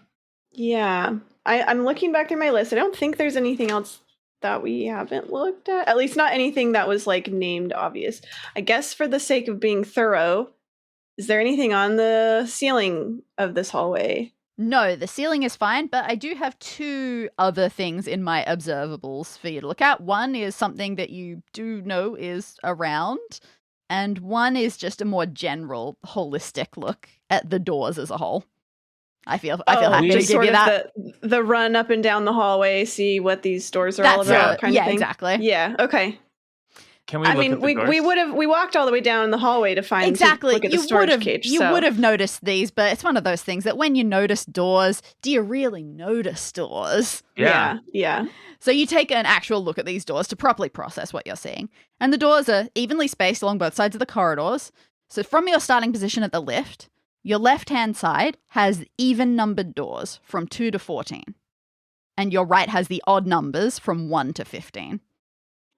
Yeah. I'm looking back through my list. I don't think there's anything else that we haven't looked at. At least not anything that was like named obvious. I guess for the sake of being thorough, is there anything on the ceiling of this hallway? No, the ceiling is fine, but I do have 2 other things in my observables for you to look at. One is something that you do know is around, and one is just a more general, holistic look at the doors as a whole. I feel happy to just give sort you of that. the run up and down the hallway, see what these doors are all about, kind of thing. Exactly. Yeah, okay. Can we look at the doors? we walked all the way down the hallway to find Exactly. to look at the storage cage. You would have noticed these, but it's one of those things that when you notice doors, do you really notice doors? Yeah. So you take an actual look at these doors to properly process what you're seeing. And the doors are evenly spaced along both sides of the corridors. So from your starting position at the lift, your left-hand side has even-numbered doors from 2 to 14. And your right has the odd numbers from 1 to 15.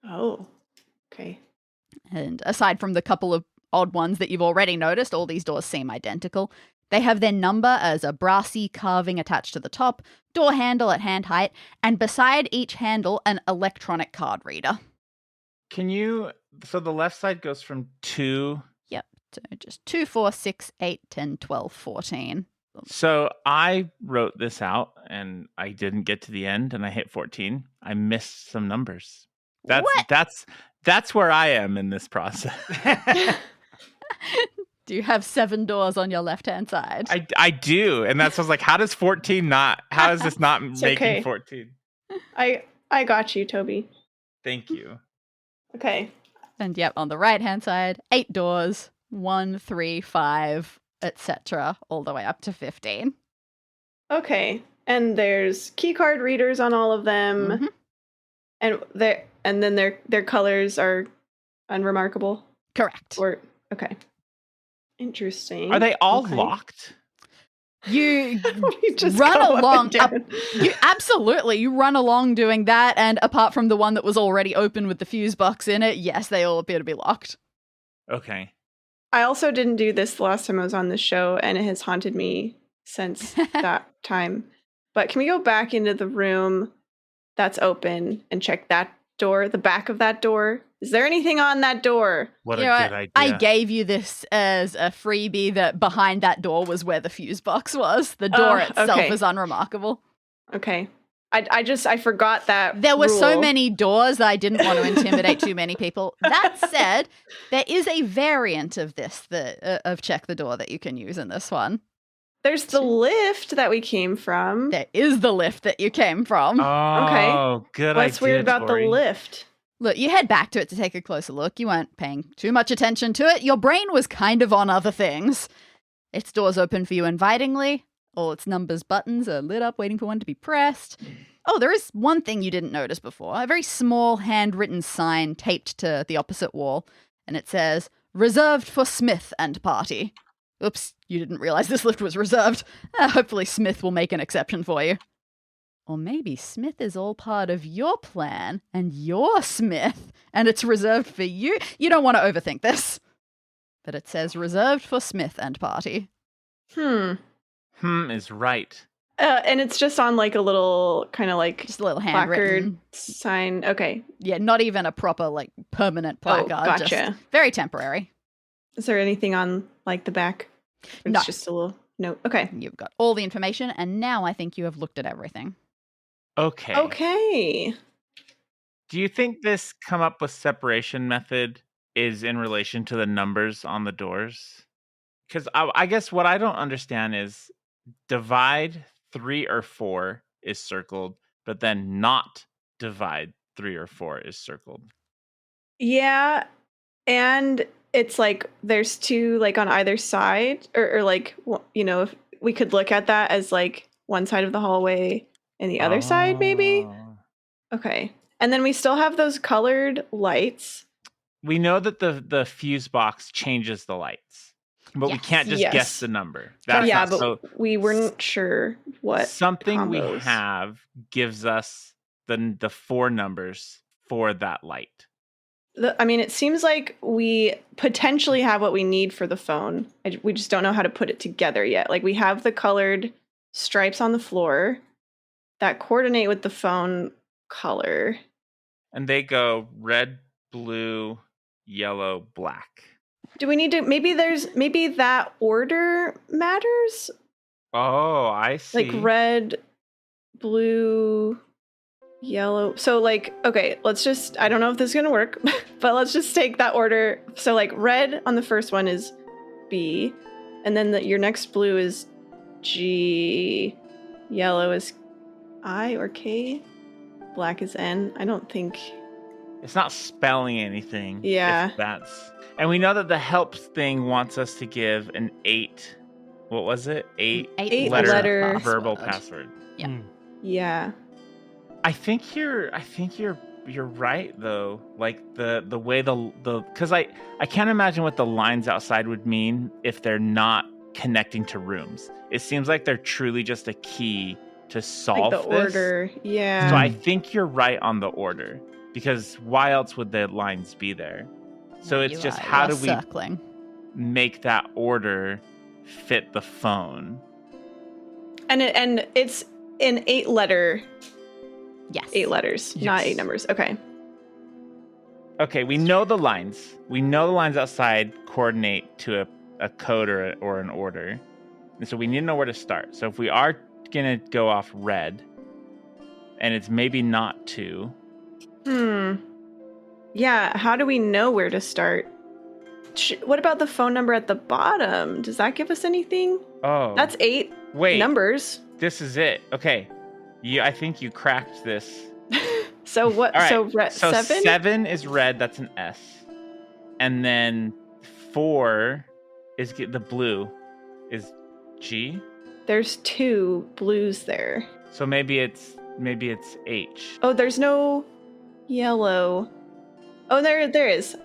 Oh, okay. And aside from the couple of odd ones that you've already noticed, all these doors seem identical. They have their number as a brassy carving attached to the top, door handle at hand height, and beside each handle, an electronic card reader. So the left side goes from 2. Yep. So just 2, 4, 6, 8, 10, 12, 14. So I wrote this out and I didn't get to the end and I hit 14. I missed some numbers. That's where I am in this process. Do you have 7 doors on your left-hand side? I do. And that's, I was like, how is this not making okay. 14? I got you, Toby. Thank you. Okay. And yep, on the right-hand side, 8 doors, 1, 3, 5, etc., all the way up to 15. Okay. And there's key card readers on all of them. Mm-hmm. And then their colors are unremarkable. Correct. Okay. Interesting. Are they all locked? You just run along. You run along doing that, and apart from the one that was already open with the fuse box in it, yes, they all appear to be locked. Okay. I also didn't do this the last time I was on this show, and it has haunted me since that time. But can we go back into the room that's open and check that door, the back of that door? Is there anything on that door? What a good idea. I gave you this as a freebie that behind that door was where the fuse box was. The door itself is unremarkable. Okay. I forgot that there were rule. So many doors that I didn't want to intimidate too many people. That said, there is a variant of this of check the door that you can use in this one. There's the lift that we came from. There is the lift that you came from. Oh, okay. Good idea. What's weird about Tori? The lift? Look, you head back to it to take a closer look. You weren't paying too much attention to it. Your brain was kind of on other things. Its doors open for you invitingly. All its numbers buttons are lit up, waiting for one to be pressed. Oh, there is one thing you didn't notice before. A very small handwritten sign taped to the opposite wall. And it says, "Reserved for Smith and Party." Oops, you didn't realize this lift was reserved. Hopefully Smith will make an exception for you. Or maybe Smith is all part of your plan, and you're Smith, and it's reserved for you. You don't want to overthink this. But it says reserved for Smith and Party. Is right. And it's just on like a little kind of like just a little handwritten sign. Okay. Yeah, not even a proper like permanent placard. Oh, gotcha. Just very temporary. Is there anything on like the back? Or no. It's just a little note. Okay. You've got all the information, and now I think you have looked at everything. Okay. Do you think this come up with separation method is in relation to the numbers on the doors? Because I guess what I don't understand is divide 3 or 4 is circled, but then not divide 3 or 4 is circled. Yeah. And it's like there's 2 like on either side or like, you know, if we could look at that as like one side of the hallway and the other side maybe. Okay. And then we still have those colored lights. We know that the fuse box changes the lights, but we can't just guess the number. But we weren't sure what something combos. We have gives us the 4 numbers for that light. I mean, it seems like we potentially have what we need for the phone. We just don't know how to put it together yet. Like we have the colored stripes on the floor that coordinate with the phone color. And they go red, blue, yellow, black. Do we need to maybe that order matters? Oh, I see. Like red, blue, yellow. So like, okay, let's just, I don't know if this is gonna work, but let's just take that order. So like red on the first one is B, and then your next blue is G, yellow is I or K, black is N. I don't think it's not spelling anything. Yeah. And we know that the helps thing wants us to give an 8. What was it? 8 letter verbal password. Yeah. Yeah. I think you're right though. Like the way the because I can't imagine what the lines outside would mean if they're not connecting to rooms. It seems like they're truly just a key to solve like the this. order. Yeah. So I think you're right on the order, because why else would the lines be there? So it's just how do we circling. Make that order fit the phone? And it's an 8-letter. Yes. 8 letters, not 8 numbers. Okay. Okay, we know the lines. We know the lines outside coordinate to a code or an order. And so we need to know where to start. So if we are going to go off red, and it's maybe not 2. Yeah, how do we know where to start? What about the phone number at the bottom? Does that give us anything? Oh. That's 8 numbers. This is it. Okay. I think you cracked this. So what? Right. So 7? 7 is red. That's an S. And then 4 is the blue is G. There's 2 blues there. So maybe it's H. Oh, there's no yellow. Oh, there is.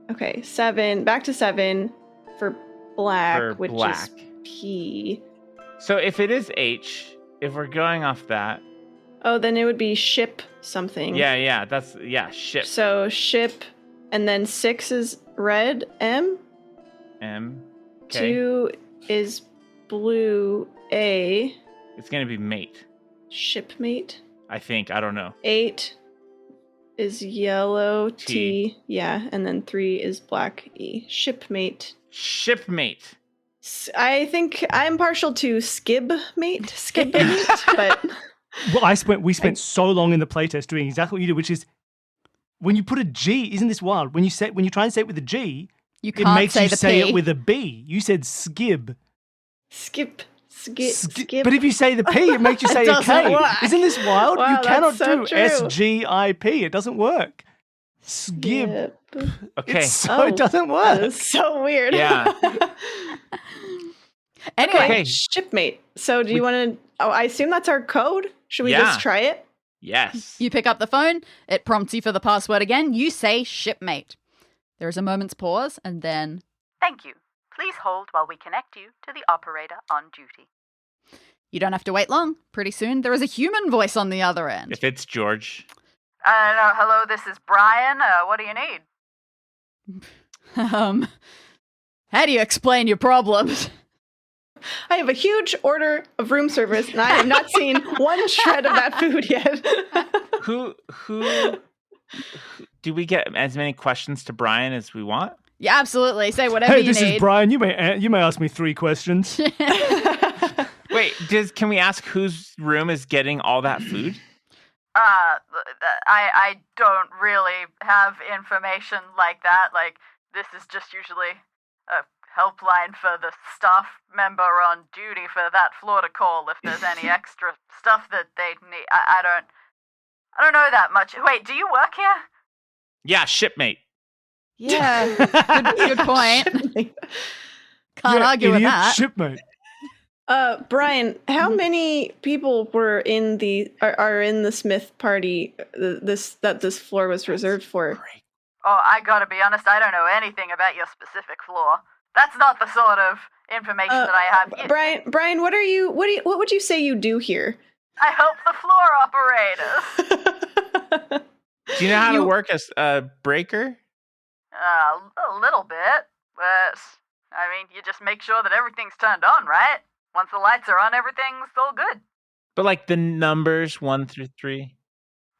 Okay. 7. Back to 7 for black, which is P. So if it is H, if we're going off that. Oh, then it would be ship something. Yeah. Ship. So ship, and then 6 is red, M. M. Okay. 2 is blue, A. It's going to be mate. Shipmate. I think. I don't know. 8 is yellow, T. T. Yeah, and then 3 is black, E. Shipmate. Shipmate. I think I'm partial to skibmate, but well, we spent so long in the playtest doing exactly what you do, which is when you put a G. Isn't this wild? When you try and say it with a G, you can't it makes say you the say P. it with a B. You said skib. Skip. But if you say the P, it makes you say a K. Work. Isn't this wild? Wow, you cannot so do true. SGIP. It doesn't work. Skib. Okay. It doesn't work. That is so weird. Yeah. Anyway, Okay. Shipmate. So do you want to? Oh, I assume that's our code. Should we just try it? Yes. you pick up the phone. It prompts you for the password again. You say shipmate. There is a moment's pause, and then Thank you. Please hold while we connect you to the operator on duty. you don't have to wait long. Pretty soon, there is a human voice on the other end. If it's George. No, hello, this is Brian. What do you need? How do you explain your problems? I have a huge order of room service, and I have not seen one shred of that food yet. Who do we get as many questions to Brian as we want? Yeah, absolutely. Say whatever Hey, you this need. is Brian. You may ask me 3 questions. Wait, can we ask whose room is getting all that food? I don't really have information like that. Like, this is just usually a helpline for the staff member on duty for that floor to call if there's any extra stuff that they need. I don't know that much. Wait, do you work here? Yeah, shipmate. Yeah, good point. Can't argue with that. Shipmate. Brian, how many people were in are in the Smith party this floor was reserved for? Great. Oh, I gotta be honest, I don't know anything about your specific floor. That's not the sort of information that I have. Brian, what would you say you do here? I help the floor operators. Do you know how to work a breaker? A little bit, but I mean, you just make sure that everything's turned on, right? once the lights are on, everything's all good. But like the numbers 1 through 3.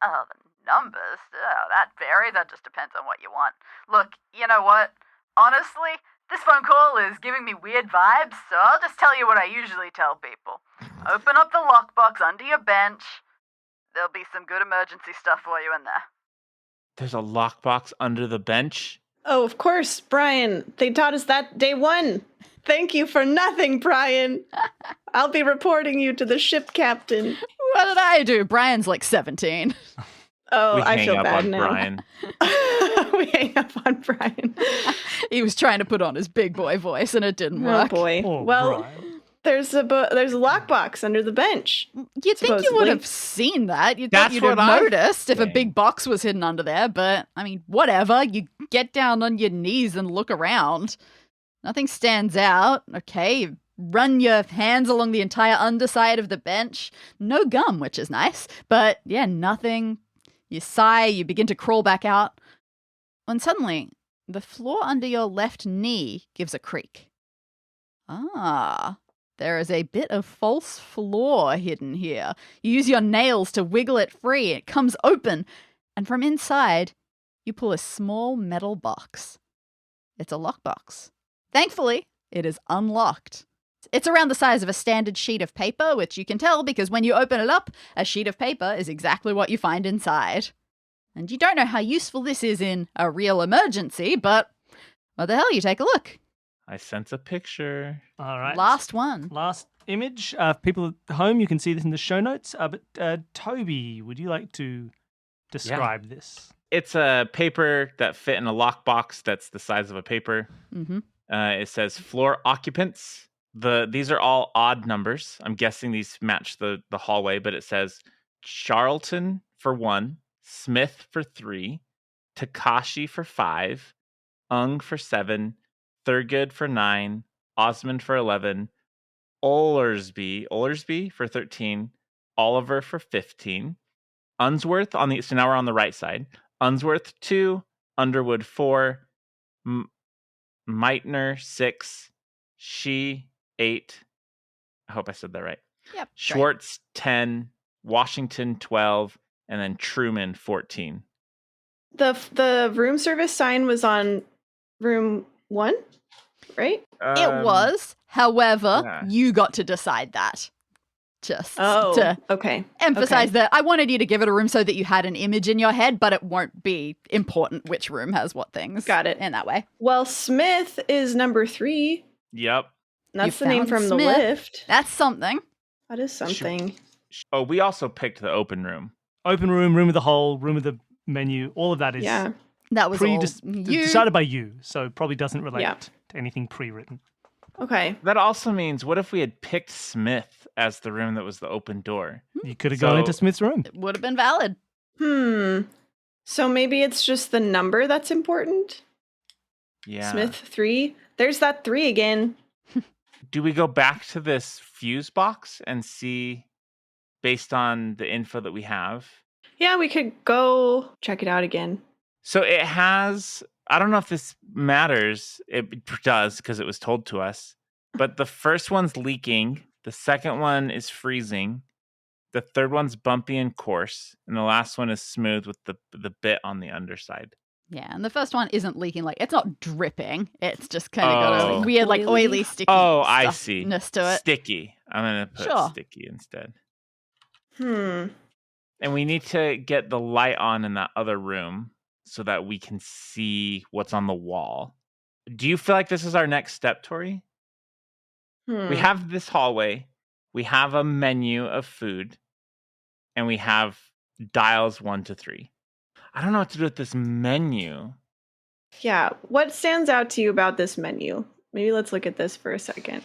Oh, the numbers? Oh, that varies. That just depends on what you want. Look, you know what? Honestly, this phone call is giving me weird vibes, so I'll just tell you what I usually tell people. Open up the lockbox under your bench. There'll be some good emergency stuff for you in there. There's a lockbox under the bench. Oh, of course, Brian. They taught us that day one. Thank you for nothing, Brian. I'll be reporting you to the ship captain. What did I do? Brian's like 17. Oh, We I hang feel up bad on now. Brian. We hang up on Brian. He was trying to put on his big boy voice and it didn't Oh work. boy. Oh, Well, Brian. there's a lockbox under the bench. You'd think you would supposedly. have seen that. You'd That's think you'd have what I noticed if a think. big box was hidden under there, but I mean, whatever. You get down on your knees and look around. Nothing stands out. Okay, you run your hands along the entire underside of the bench. No gum, which is nice, but yeah, nothing. You sigh, you begin to crawl back out. When suddenly, the floor under your left knee gives a creak. Ah. There is a bit of false floor hidden here. You use your nails to wiggle it free. It comes open, and from inside, you pull a small metal box. It's a lockbox. Thankfully, it is unlocked. It's around the size of a standard sheet of paper, which you can tell because when you open it up, a sheet of paper is exactly what you find inside. And you don't know how useful this is in a real emergency, but what the hell, you take a look. I sense a picture. All right. Last one. Last image. People at home, you can see this in the show notes. But Toby, would you like to describe this? It's a paper that fit in a lockbox that's the size of a paper. Mm-hmm. It says floor occupants. These are all odd numbers. I'm guessing these match the hallway, but it says Charlton for 1, Smith for 3, Takashi for 5, Ung for 7, Thurgood for 9, Osmond for 11, Olersby for 13, Oliver for 15, Unsworth so now we're on the right side. Unsworth 2, Underwood 4, Meitner 6, She 8. I hope I said that right. Yep. Schwartz 10, Washington 12, and then Truman 14. The room service sign was on room 1, right? It was. However, yeah. you got to decide that. Just Oh, to okay. emphasize Okay. that I wanted you to give it a room so that you had an image in your head, but it won't be important which room has what things. Got it. In that way. Well, Smith is number 3. Yep. That's You the name found from the Smith. lift. That's something. That is something. Oh, we also picked the open room. Open room, room with the hole, room with the menu. All of that is Yeah. That was all you. decided by you, so probably doesn't relate Yeah. to anything pre-written. Okay. That also means, what if we had picked Smith as the room that was the open door? You could have gone into So- Smith's room. It would have been valid. So maybe it's just the number that's important? Yeah. Smith 3. There's that 3 again. Do we go back to this fuse box and see, based on the info that we have? Yeah, we could go check it out again. So it has, I don't know if this matters. It does because it was told to us. But the first one's leaking. The second one is freezing. The third one's bumpy and coarse. And the last one is smooth with the bit on the underside. Yeah, and the first one isn't leaking. Like, it's not dripping. It's just kind of got Oh. a weird, like, Oily. oily, sticky Oh, I see. stuffiness to it. Sticky. I'm going to put Sure. sticky instead. Hmm. And we need to get the light on in that other room so that we can see what's on the wall. Do you feel like this is our next step, Tori? We have this hallway. We have a menu of food. And we have dials 1 to 3. I don't know what to do with this menu. Yeah. What stands out to you about this menu? Maybe let's look at this for a second.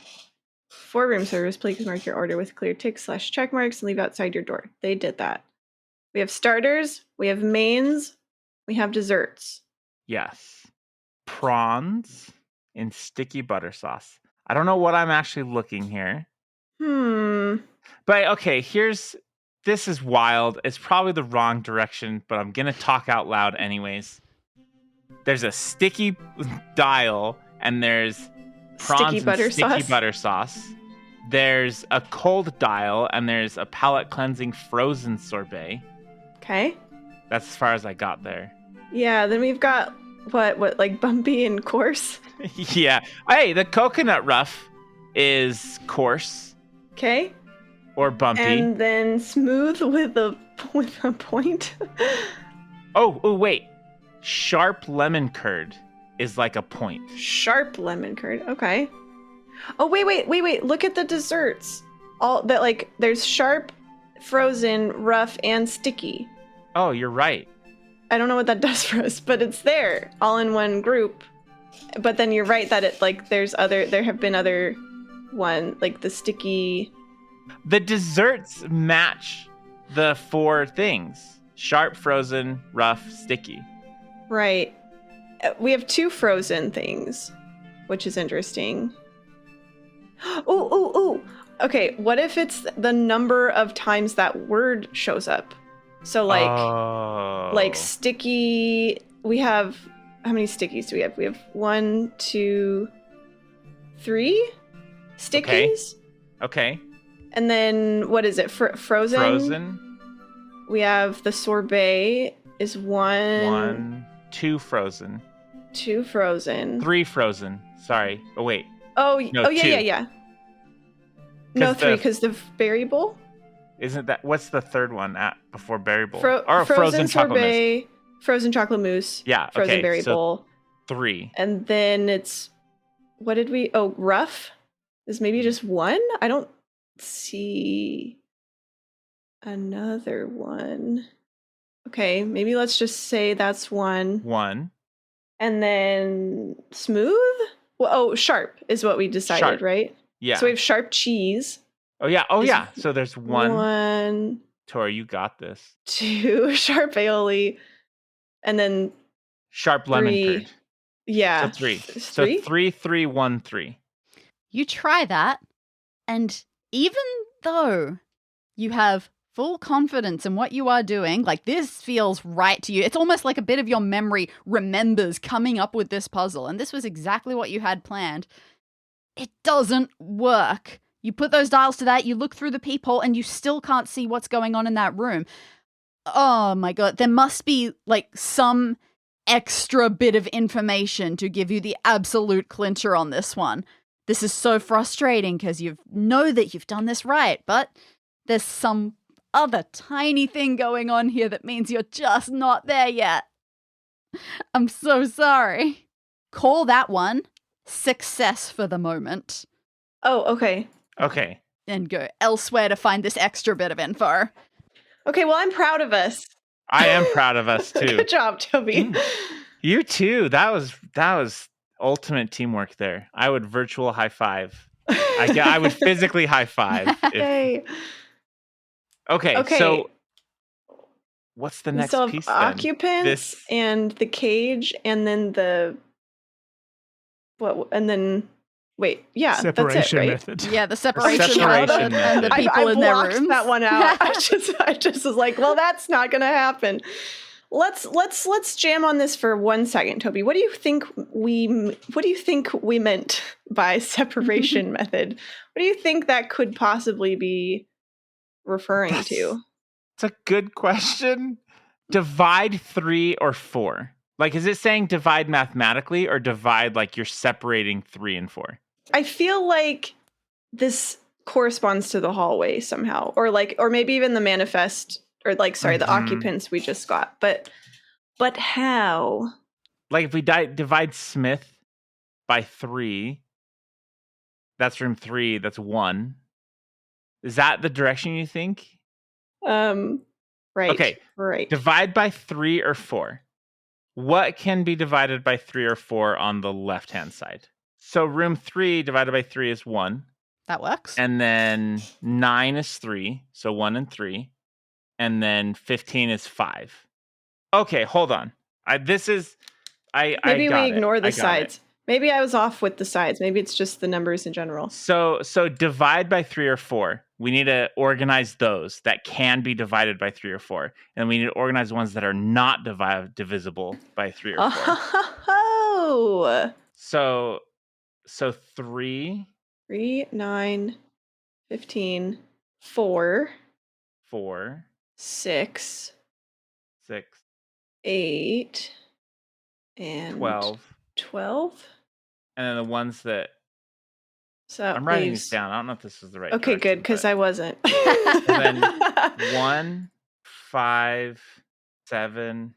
For room service, please mark your order with clear ticks/check marks and leave outside your door. They did that. We have starters, we have mains, we have desserts. Yes. Prawns in sticky butter sauce. I don't know what I'm actually looking here. But okay, this is wild. It's probably the wrong direction, but I'm going to talk out loud anyways. There's a sticky dial, and there's prawns Sticky butter and sticky sauce? butter sauce. There's a cold dial, and there's a palate cleansing frozen sorbet. Okay. That's as far as I got there. Yeah, then we've got what like bumpy and coarse. Yeah. Hey, the coconut ruff is coarse. Okay. Or bumpy. And then smooth with a point. Oh, wait. Sharp lemon curd is like a point. Sharp lemon curd. Okay. Oh, wait. Look at the desserts. All that, like, there's sharp, frozen, rough, and sticky. Oh, you're right. I don't know what that does for us, but it's there all in one group. But then you're right that it, like, there have been other one, like the sticky. The desserts match the 4 things. Sharp, frozen, rough, sticky. Right. We have 2 frozen things, which is interesting. Oh. Okay, what if it's the number of times that word shows up? So like sticky, we have, how many stickies do we have? We have 1, 2, 3 stickies. Okay. And then what is it? Frozen? Frozen. We have the sorbet is 1. 2 frozen. 2 frozen. 3 frozen. Sorry. Oh, wait. Oh, No, oh yeah, 2. yeah. No, 3, because the berry bowl? Isn't that, what's the third one at before berry bowl? Or frozen chocolate sorbet, mousse. frozen chocolate mousse. Yeah, frozen okay, berry so bowl. 3. And then it's, what did we, rough is maybe just 1? I don't see another one. Okay, maybe let's just say that's 1. 1. And then smooth? Well, sharp is what we decided, Sharp. right? Yeah. So we have sharp cheese. Oh, yeah. So there's 1. Tori, you got this. 2 sharp aioli. And then Sharp lemon 3. curd. Yeah. So 3. 3? So 3, 3, 1, 3. You try that, and even though you have full confidence in what you are doing, like this feels right to you, it's almost like a bit of your memory remembers coming up with this puzzle, and this was exactly what you had planned. It doesn't work. You put those dials to that, you look through the peephole, and you still can't see what's going on in that room. Oh my god, there must be like some extra bit of information to give you the absolute clincher on this one. This is so frustrating because you know that you've done this right, but there's some other tiny thing going on here that means you're just not there yet. I'm so sorry. Call that one success for the moment. Oh, okay. Okay. And go elsewhere to find this extra bit of info. Okay, well, I'm proud of us. I am proud of us too. Good job, Toby. You too. That was ultimate teamwork there. I would virtual high five. I would physically high five. Hey. Okay, so what's the next so piece then? Occupants and the cage, and then separation that's it, right? method. Yeah, the separation separation method and the method. people I in their blocked room. that one out. I just was like, well, that's not gonna happen. Let's jam on this for 1 second, Toby. What do you think we meant by separation method? What do you think that could possibly be referring to? It's a good question. Divide 3 or 4. Like, is it saying divide mathematically or divide like you're separating 3 and 4? I feel like this corresponds to the hallway somehow, or maybe even the manifest, or the occupants we just got. But how? Like if we divide Smith by 3, that's room 3. That's 1. Is that the direction you think? Right. Okay. Right. Divide by 3 or 4. What can be divided by 3 or 4 on the left-hand side? So room 3 divided by 3 is 1. That works. And then 9 is 3. So 1 and 3. And then 15 is 5. Okay, hold on. Maybe we ignore the sides. Maybe I was off with the sides. Maybe it's just the numbers in general. So divide by 3 or 4. We need to organize those that can be divided by 3 or 4. And we need to organize the ones that are not divisible by 3 or 4. Oh. So 3. 3, 9. 15, 4, 4, 6, 6, 8, and 12. 12. And then the ones that So I'm writing leaves- these down. I don't know if this is the right Okay, direction, good, because but- I wasn't. And then 1, 5, 7,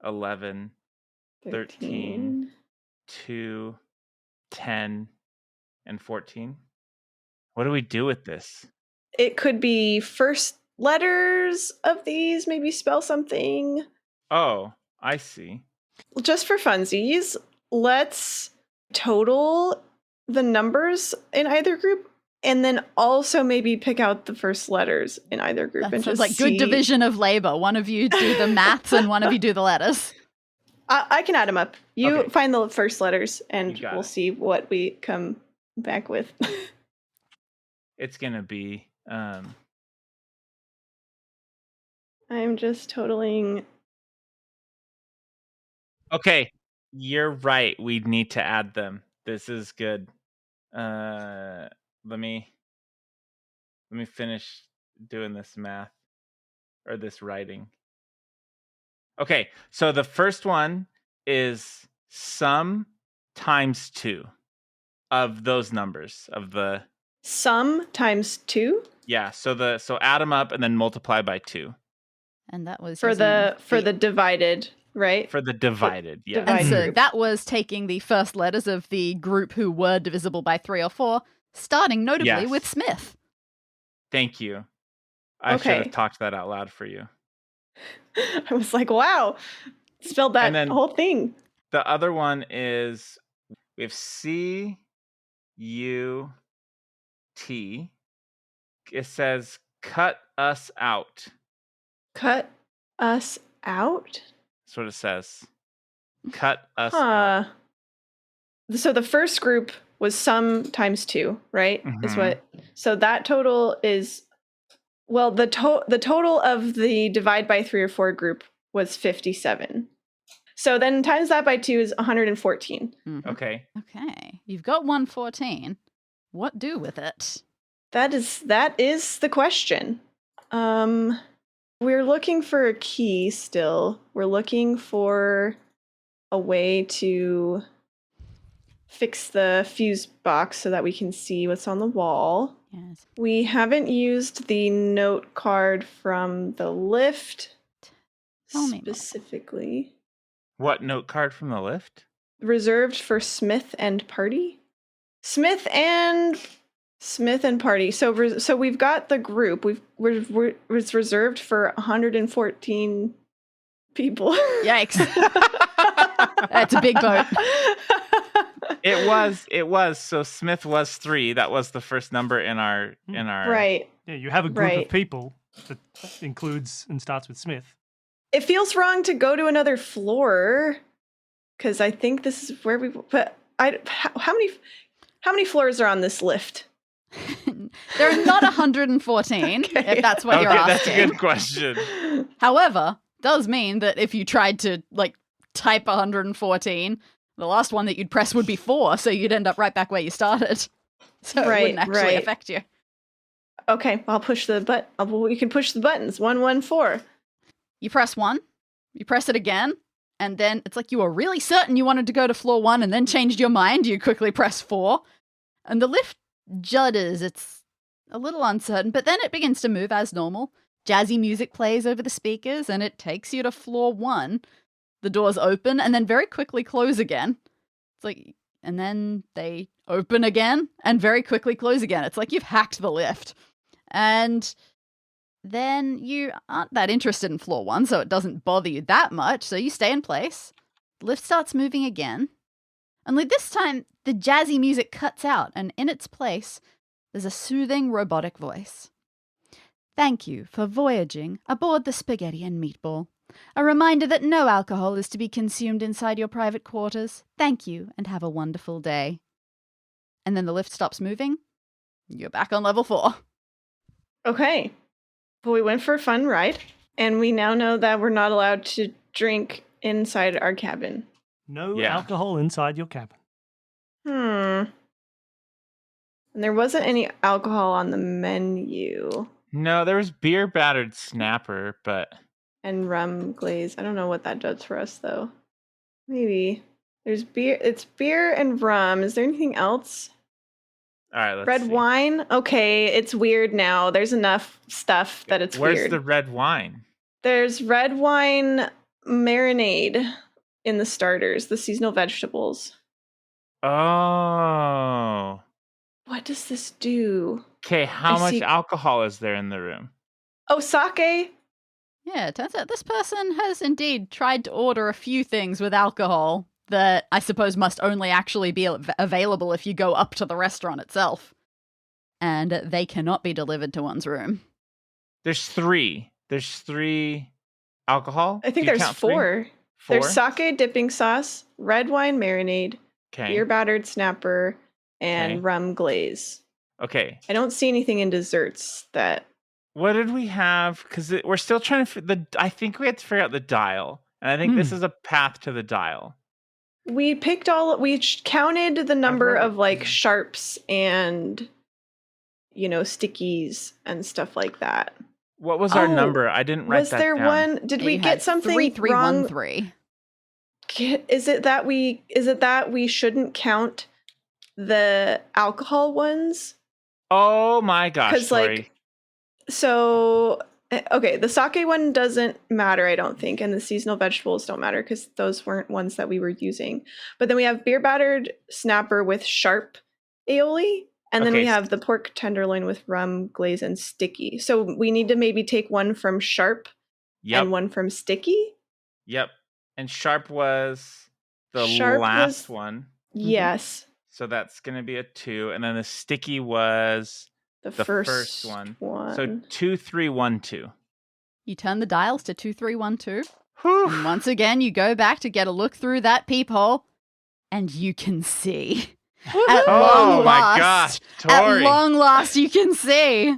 11, 13, 2, 10, and 14. What do we do with this? It could be first letters of these, maybe spell something. Oh, I see. Just for funsies, let's total the numbers in either group and then also maybe pick out the first letters in either group. That and sounds just like good see- division of labor. One of you do the maths and one of you do the letters. I can add them up. You Okay. find the first letters and You got we'll it. see what we come back with. It's going to be I'm just totaling. okay. You're right. We need to add them. This is good. Let me finish doing this math or this writing. Okay, so the first one is sum times 2 of those numbers of the Sum times 2 so add them up and then multiply by 2 And that was for using the divided, right? for the divided. Yeah. divide And so group. that was taking the first letters of the group who were divisible by 3 or 4, starting notably Yes. with Smith. Thank you. I should Okay. have talked that out loud for you. I was like, wow, spelled that And then- whole thing. The other one is we have CUT. It says cut us out. Cut us out? That's what it says. Cut us out. So the first group was sum times 2, right? Is Mhm. what. So that total is, well, the total of the divide by 3 or 4 group was 57. So then times that by 2 is 114. Mhm. Okay. Okay. You've got 114. What do with it? That is the question. We're looking for a key still. We're looking for a way to fix the fuse box so that we can see what's on the wall. Yes. We haven't used the note card from the lift Tell me more. specifically. What note card from the lift? Reserved for Smith and Party. Smith and Party. So we've got the group. It's reserved for 114 people. Yikes. That's a big boat. It was. So Smith was 3. That was the first number in our Right. Yeah, you have a group Right. of people that includes and starts with Smith. It feels wrong to go to another floor because I think this is where we. But how many floors are on this lift? There are not 114, Okay. if that's what you're Okay, that's a asking. good question. However, does mean that if you tried to type 114, the last one that you'd press would be 4, so you'd end up right back where you started. So it Right, wouldn't actually right. affect you. Okay, I'll push the you can push the buttons. 114. You press 1, you press it again, and then it's like you were really certain you wanted to go to floor 1 and then changed your mind. You quickly press 4, and the lift judders. It's a little uncertain, but then it begins to move as normal. Jazzy music plays over the speakers, and it takes you to floor 1. The doors open and then very quickly close again. It's like, and then they open again and very quickly close again. It's like you've hacked the lift. And then you aren't that interested in floor 1, so it doesn't bother you that much, so you stay in place. The lift starts moving again. Only this time, the jazzy music cuts out, and in its place, there's a soothing robotic voice. Thank you for voyaging aboard the Spaghetti and Meatball. A reminder that no alcohol is to be consumed inside your private quarters. Thank you, and have a wonderful day. And then the lift stops moving. You're back on level 4. Okay. Well, we went for a fun ride, and we now know that we're not allowed to drink inside our cabin. No Yeah. alcohol inside your cabin. And And there wasn't any alcohol on the menu. No, there was beer battered snapper, but And rum glaze. I don't know what that does for us, though. Maybe. There's beer. It's beer and rum. Is there anything else? all right, let's Red see. wine? Okay, it's weird now. There's enough stuff that it's Where's weird. the red wine? There's red wine marinade in the starters, the seasonal vegetables. Oh. What does this do? Okay, how I much see- alcohol is there in the room? Oh, sake? Yeah, it turns out this person has indeed tried to order a few things with alcohol that I suppose must only actually be available if you go up to the restaurant itself. And they cannot be delivered to one's room. There's 3. There's 3 alcohol? I think Do you there's count 3? 4. 4? There's sake dipping sauce, red wine marinade, Okay. beer battered snapper, and Okay. rum glaze. Okay. I don't see anything in desserts that. What did we have? Because we're still trying to. I think we had to figure out the dial. And I think this is a path to the dial. We picked counted the number wrote it of like here. sharps and, stickies and stuff like that. What was our Oh, number? I didn't write Was that there down. one? Did Yeah, we you get had something 3313. wrong? Is it that we shouldn't count the alcohol ones? Oh my gosh, Because Tori. okay, the sake one doesn't matter, I don't think, and the seasonal vegetables don't matter because those weren't ones that we were using. But then we have beer battered snapper with sharp aioli, and then Okay, we have the pork tenderloin with rum glaze and sticky. So we need to maybe take one from sharp Yep. and one from sticky. Yep. And sharp was the Sharp last was- one. Yes, So that's going to be a 2. And then the sticky was the the first one. one. So 2312. You turn the dials to 2312. Whew. And once again, you go back to get a look through that peephole, and you can see. At Oh long my last, gosh, at Tori. long last, you can see.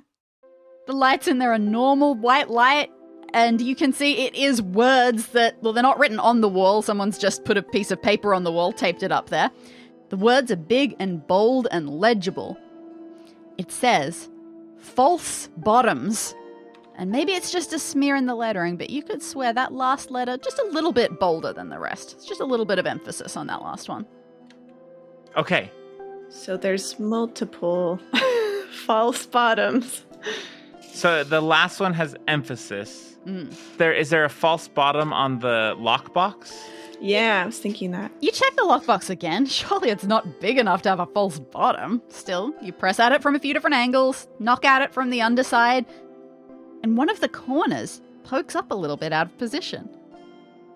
The lights in there are normal white light, and you can see it is words that, well, they're not written on the wall. Someone's just put a piece of paper on the wall, taped it up there. The words are big and bold and legible. It says, false bottoms. And maybe it's just a smear in the lettering, but you could swear that last letter just a little bit bolder than the rest. It's just a little bit of emphasis on that last one. Okay. So there's multiple false bottoms. So the last one has emphasis. Mm. Is there a false bottom on the lockbox? Yeah, I was thinking that. You check the lockbox again. Surely it's not big enough to have a false bottom. Still, you press at it from a few different angles, knock at it from the underside, and one of the corners pokes up a little bit out of position.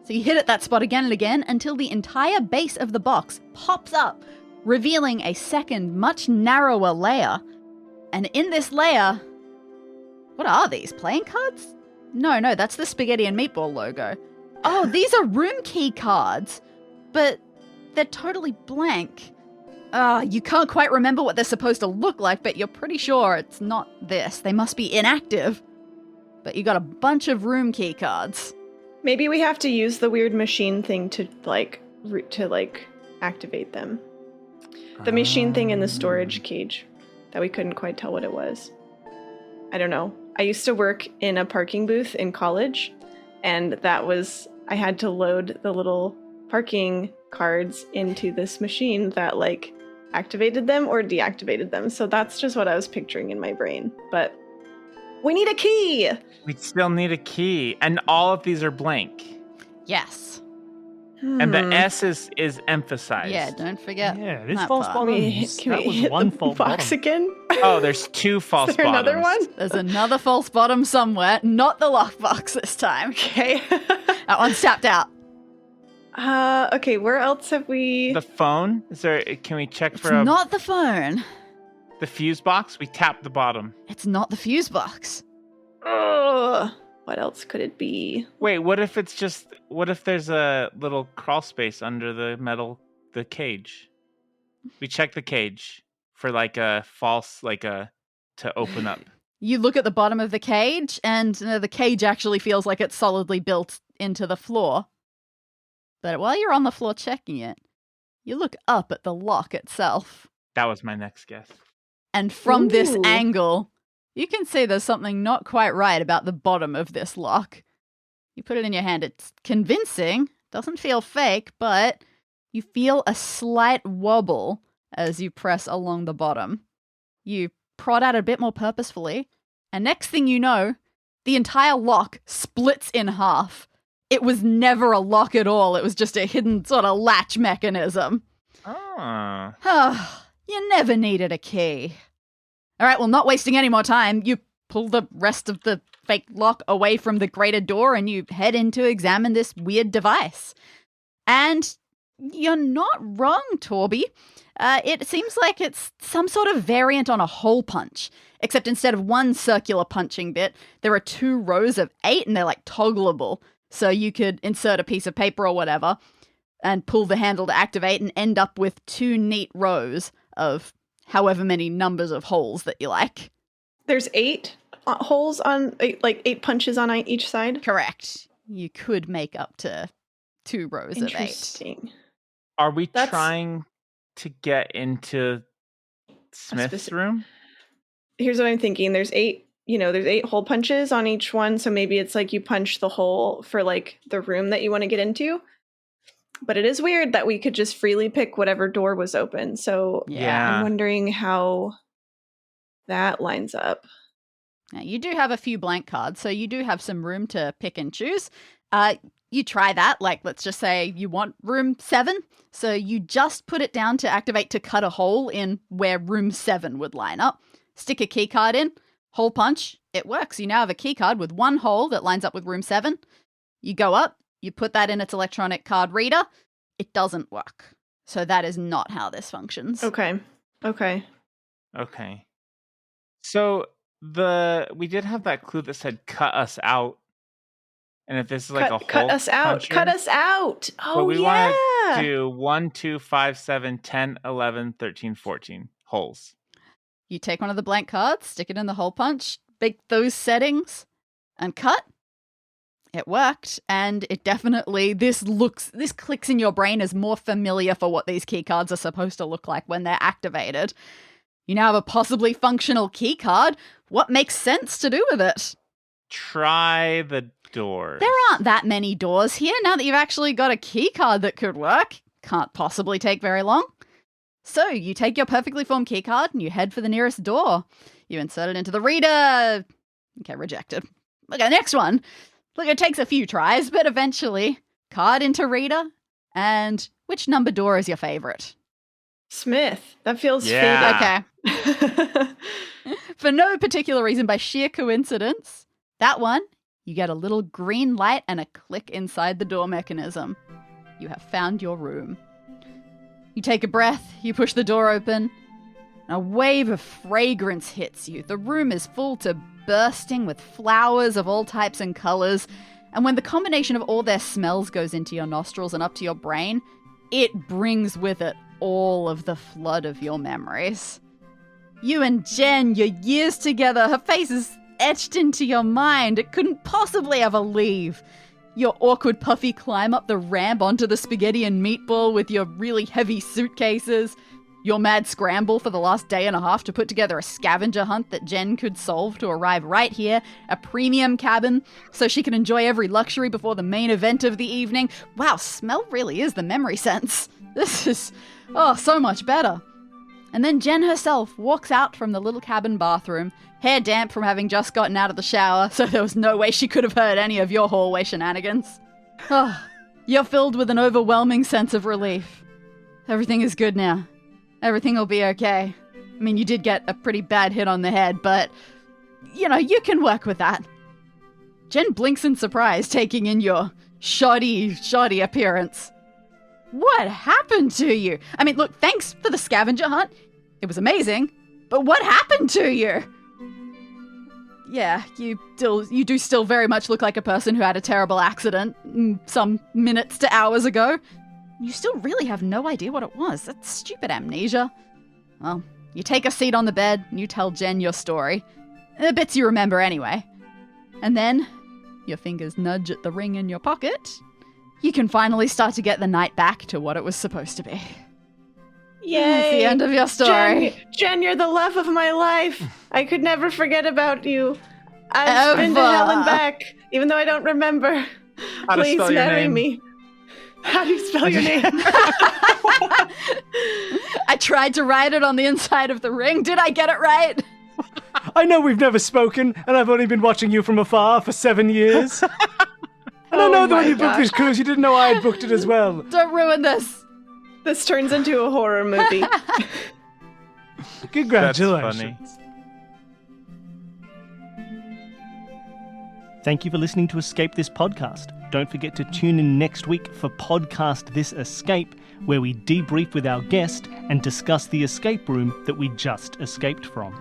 So you hit at that spot again and again until the entire base of the box pops up, revealing a second, much narrower layer. And in this layer, what are these? Playing cards? No, that's the spaghetti and meatball logo. Oh, these are room key cards, but they're totally blank. You can't quite remember what they're supposed to look like, but you're pretty sure it's not this. They must be inactive. But you got a bunch of room key cards. Maybe we have to use the weird machine thing to activate them. The machine thing in the storage cage that we couldn't quite tell what it was. I don't know. I used to work in a parking booth in college, and I had to load the little parking cards into this machine that activated them or deactivated them. So that's just what I was picturing in my brain. But we need a key. We still need a key, and all of these are blank. Yes. And the S is emphasized. Yeah, don't forget. Yeah, this that false part. bottoms. Can That we was hit one the false box bottom. again? Oh, there's 2 false Is there bottoms. another one? There's another false bottom somewhere, not the lockbox this time. Okay. That one's tapped out. Okay, where else have we... The phone? Can we check It's for not the phone. the fuse box? We tap the bottom. It's not the fuse box. Ugh. What else could it be? Wait, what if there's a little crawl space under the cage? We check the cage for a false, to open up. You look at the bottom of the cage, and the cage actually feels like it's solidly built into the floor. But while you're on the floor checking it, you look up at the lock itself. That was my next guess. And from this Ooh. angle, you can see there's something not quite right about the bottom of this lock. You put it in your hand. It's convincing. Doesn't feel fake, but you feel a slight wobble as you press along the bottom. You prod out a bit more purposefully, and next thing you know, the entire lock splits in half. It was never a lock at all. It was just a hidden sort of latch mechanism. Oh. You never needed a key. All right, well, not wasting any more time, you pull the rest of the fake lock away from the grated door and you head in to examine this weird device. And you're not wrong, Toby. It seems like it's some sort of variant on a hole punch, except instead of one circular punching bit, there are 2 rows of 8 and they're like toggleable. So you could insert a piece of paper or whatever and pull the handle to activate and end up with 2 neat rows of however many numbers of holes that you like. There's 8 holes on, like 8 punches on each side? Correct. You could make up to 2 rows of 8. Interesting. Are we trying to get into Smith's room? Here's what I'm thinking. There's 8, there's 8 hole punches on each one. So maybe it's like you punch the hole for like the room that you want to get into. But it is weird that we could just freely pick whatever door was open. So yeah, I'm wondering how that lines up. Now, you do have a few blank cards, so you do have some room to pick and choose. You try that, like let's just say you want room 7. So you just put it down to activate to cut a hole in where room 7 would line up. Stick a key card in, hole punch, it works. You now have a key card with 1 hole that lines up with room 7. You go up, you put that in its electronic card reader. It doesn't work. So that is not how this functions. Okay. So we did have that clue that said cut us out. And if this is like a hole cut us out. puncher, Cut us out. Oh, but we want to do 1, 2, 5, 7, 10, 11, 13, 14 holes. You take one of the blank cards, stick it in the hole punch, make those settings, and cut. It worked, and it definitely, this clicks in your brain as more familiar for what these key cards are supposed to look like when they're activated. You now have a possibly functional key card. What makes sense to do with it? Try the doors. There aren't that many doors here. Now that you've actually got a key card that could work, can't possibly take very long. So you take your perfectly formed key card and you head for the nearest door. You insert it into the reader. Okay, rejected. Okay, next one. Look, it takes a few tries, but eventually, card into reader. And which number door is your favorite? Smith. That feels yeah. Okay. For no particular reason, by sheer coincidence, that one, you get a little green light and a click inside the door mechanism. You have found your room. You take a breath, you push the door open, and a wave of fragrance hits you. The room is full to bursting with flowers of all types and colors, and when the combination of all their smells goes into your nostrils and up to your brain, it brings with it all of the flood of your memories. You and Jen, your years together, her face is etched into your mind. It couldn't possibly ever leave. Your awkward puffy climb up the ramp onto the spaghetti and meatball with your really heavy suitcases. Your mad scramble for the last day and a half to put together a scavenger hunt that Jen could solve to arrive right here, a premium cabin, so she can enjoy every luxury before the main event of the evening. Wow, smell really is the memory sense. This is, so much better. And then Jen herself walks out from the little cabin bathroom, hair damp from having just gotten out of the shower, so there was no way she could have heard any of your hallway shenanigans. You're filled with an overwhelming sense of relief. Everything is good now. Everything will be okay. I mean, you did get a pretty bad hit on the head, but, you can work with that. Jen blinks in surprise, taking in your shoddy appearance. What happened to you? I mean, look, thanks for the scavenger hunt. It was amazing. But what happened to you? Yeah, you do still very much look like a person who had a terrible accident some minutes to hours ago. You still really have no idea what it was. That's stupid amnesia. Well, you take a seat on the bed and you tell Jen your story. The bits you remember anyway. And then, your fingers nudge at the ring in your pocket. You can finally start to get the night back to what it was supposed to be. Yay! That's the end of your story. Jen, you're the love of my life. I could never forget about you. I've been to hell and back, even though I don't remember. How to Please spell your marry name? me. How do you spell your name? I tried to write it on the inside of the ring. Did I get it right? I know we've never spoken, and I've only been watching you from afar for 7 years. And I know that when you booked this cruise, you didn't know I had booked it as well. Don't ruin this. This turns into a horror movie. Congratulations. That's funny. Thank you for listening to Escape This Podcast. Don't forget to tune in next week for Podcast This Escape, where we debrief with our guest and discuss the escape room that we just escaped from.